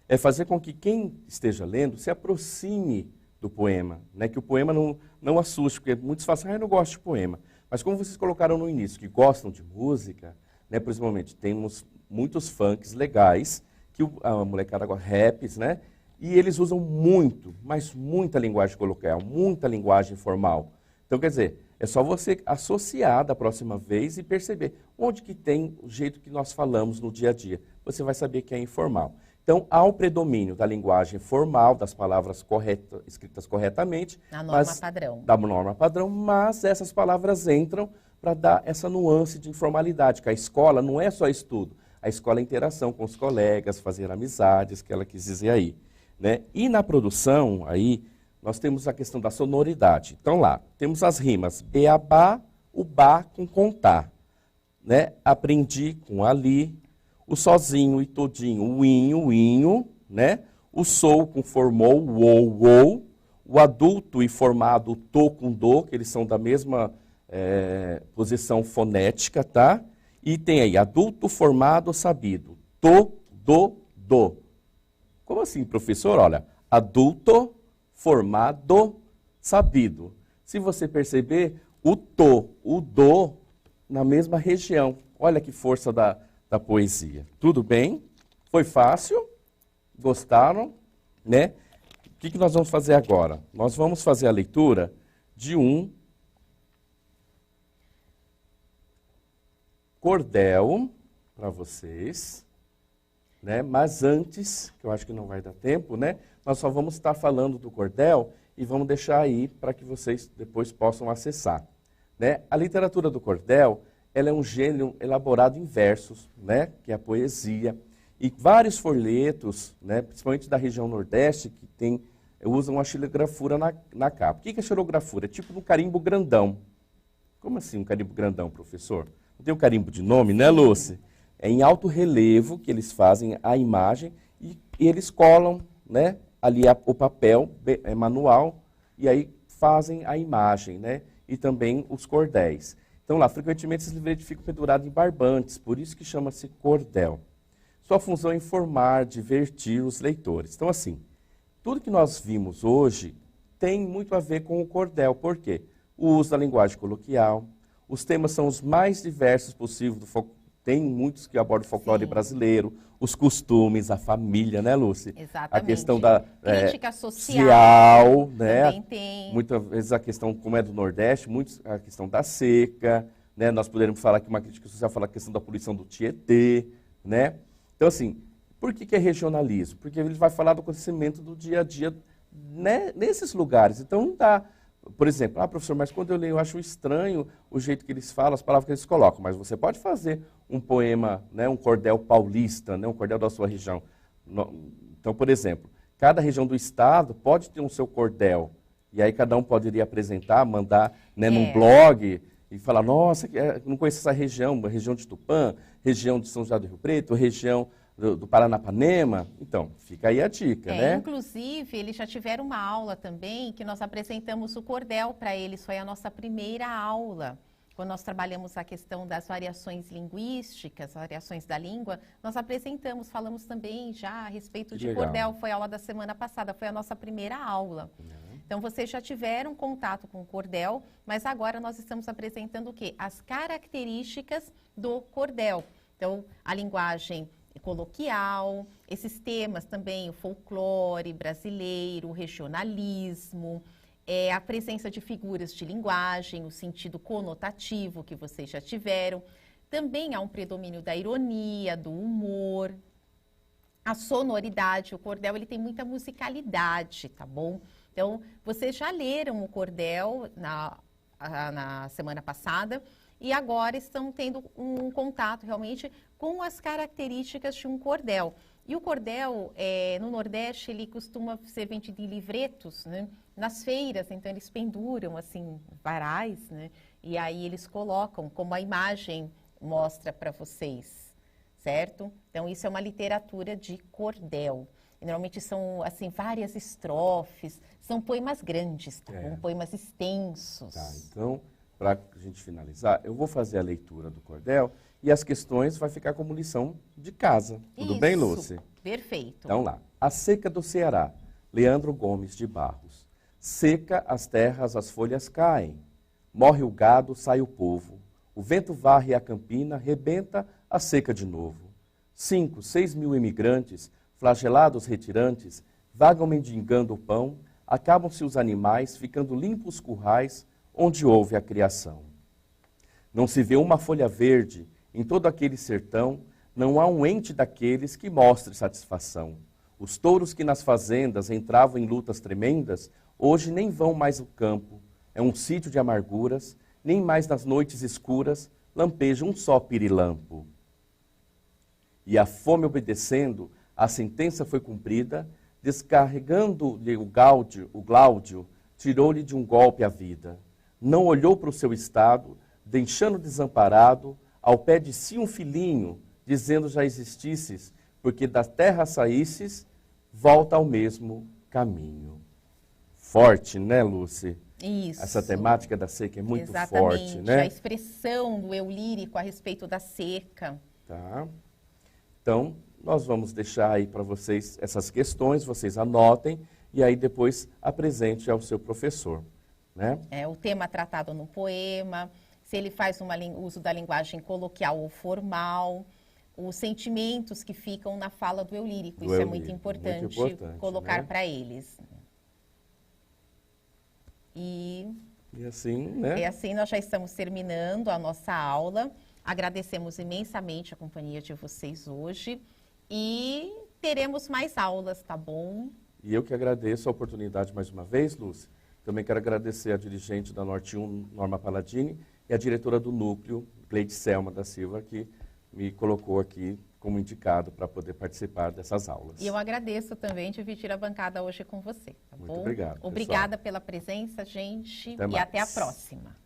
é fazer com que quem esteja lendo se aproxime do poema, né, que o poema não assuste, porque muitos falam assim, eu não gosto de poema. Mas como vocês colocaram no início, que gostam de música, né, principalmente temos muitos funks legais, que a molecada gosta, raps, né, e eles usam muito, mas muita linguagem coloquial, muita linguagem formal. Então, quer dizer, é só você associar da próxima vez e perceber onde que tem o jeito que nós falamos no dia a dia. Você vai saber que é informal. Então, há um predomínio da linguagem formal, das palavras escritas corretamente. Na norma padrão. Da norma padrão, mas essas palavras entram para dar essa nuance de informalidade, que a escola não é só estudo, a escola é interação com os colegas, fazer amizades, que ela quis dizer aí. Né? E na produção, aí, nós temos a questão da sonoridade. Então, lá, temos as rimas beabá, o bá com contar. Né? Aprendi com ali, o sozinho e todinho, o inho, né? O sou com formou, o o adulto e formado, o tô com do, que eles são da mesma posição fonética, tá? E tem aí, adulto formado sabido, to, do. Como assim, professor? Olha, adulto, formado, sabido. Se você perceber, o to, o do, na mesma região. Olha que força da poesia. Tudo bem? Foi fácil? Gostaram? Né? O que nós vamos fazer agora? Nós vamos fazer a leitura de um cordel para vocês. Né? Mas antes, que eu acho que não vai dar tempo, né? Nós só vamos estar falando do cordel e vamos deixar aí para que vocês depois possam acessar. Né? A literatura do cordel, ela é um gênero elaborado em versos, né? Que é a poesia, e vários folhetos, né? Principalmente da região Nordeste, que usam a xilografura na capa. O que é xilografura? É tipo um carimbo grandão. Como assim um carimbo grandão, professor? Não tem um carimbo de nome, né, Lúcia? É em alto relevo que eles fazem a imagem e eles colam, né, ali o papel manual e aí fazem a imagem, né, e também os cordéis. Então lá, frequentemente esses livretos ficam pendurados em barbantes, por isso que chama-se cordel. Sua função é informar, divertir os leitores. Então assim, tudo que nós vimos hoje tem muito a ver com o cordel. Por quê? O uso da linguagem coloquial, os temas são os mais diversos possíveis do folclore. Tem muitos que abordam o folclore brasileiro, os costumes, a família, né, Lúcia? Exatamente. A questão da crítica social, né? Também tem. Muitas vezes a questão, como é do Nordeste, a questão da seca, né? Nós poderíamos falar que uma crítica social fala a questão da poluição do Tietê, né? Então, assim, por que é regionalismo? Porque ele vai falar do acontecimento do dia a dia, né, nesses lugares. Então, não dá. Por exemplo, professor, mas quando eu leio, eu acho estranho o jeito que eles falam, as palavras que eles colocam. Mas você pode fazer um poema, né, um cordel paulista, né, um cordel da sua região. Então, por exemplo, cada região do estado pode ter um seu cordel. E aí cada um poderia apresentar, mandar, né, num blog e falar, nossa, não conheço essa região, região de Tupã, região de São José do Rio Preto, região do Paranapanema. Então, fica aí a dica, né? Inclusive, eles já tiveram uma aula também, que nós apresentamos o cordel para eles, foi a nossa primeira aula. Quando nós trabalhamos a questão das variações linguísticas, variações da língua, nós apresentamos, falamos também já a respeito de cordel, foi a aula da semana passada, foi a nossa primeira aula. Então, vocês já tiveram contato com o cordel, mas agora nós estamos apresentando o quê? As características do cordel. Então, a linguagem coloquial, esses temas também, o folclore brasileiro, o regionalismo, a presença de figuras de linguagem, o sentido conotativo que vocês já tiveram. Também há um predomínio da ironia, do humor, a sonoridade. O cordel ele tem muita musicalidade, tá bom? Então, vocês já leram o cordel na semana passada e agora estão tendo um contato realmente com as características de um cordel. E o cordel, no Nordeste, ele costuma ser vendido em livretos, né? Nas feiras, então eles penduram, assim, varais, né? E aí eles colocam, como a imagem mostra para vocês, certo? Então, isso é uma literatura de cordel. E, normalmente são, assim, várias estrofes, são poemas grandes, tá bom? Poemas extensos. Tá, então, para a gente finalizar, eu vou fazer a leitura do cordel e as questões vai ficar como lição de casa. Tudo bem, Lúcia? Perfeito. Então lá. A seca do Ceará, Leandro Gomes de Barros. Seca as terras, as folhas caem. Morre o gado, sai o povo. O vento varre a campina, rebenta a seca de novo. 5, 6 mil imigrantes, flagelados retirantes, vagam mendigando o pão, acabam-se os animais, ficando limpos os currais onde houve a criação. Não se vê uma folha verde em todo aquele sertão, não há um ente daqueles que mostre satisfação. Os touros que nas fazendas entravam em lutas tremendas, hoje nem vão mais ao campo. É um sítio de amarguras, nem mais nas noites escuras lampeja um só pirilampo. E a fome obedecendo, a sentença foi cumprida, descarregando-lhe o Gláudio, tirou-lhe de um golpe a vida. Não olhou para o seu estado, deixando desamparado, ao pé de si um filhinho, dizendo já existisses, porque da terra saísses, volta ao mesmo caminho. Forte, né, Lúcia? Isso. Essa temática da seca é muito Exatamente, forte, né? a expressão do eu lírico a respeito da seca. Tá. Então, nós vamos deixar aí para vocês essas questões, vocês anotem e aí depois apresente ao seu professor, né? O tema tratado no poema, se ele faz uso da linguagem coloquial ou formal, os sentimentos que ficam na fala do eu lírico. Isso é muito importante colocar, né, para eles. E assim, né? assim nós já estamos terminando a nossa aula. Agradecemos imensamente a companhia de vocês hoje e teremos mais aulas, tá bom? E eu que agradeço a oportunidade mais uma vez, Lúcia. Também quero agradecer a dirigente da Norte 1, Norma Palladini, e a diretora do núcleo, Cleide Selma da Silva, que me colocou aqui como indicado para poder participar dessas aulas. E eu agradeço também dividir a bancada hoje com você, tá bom? Muito obrigado. Obrigada pela presença, gente, Até e mais. até a próxima.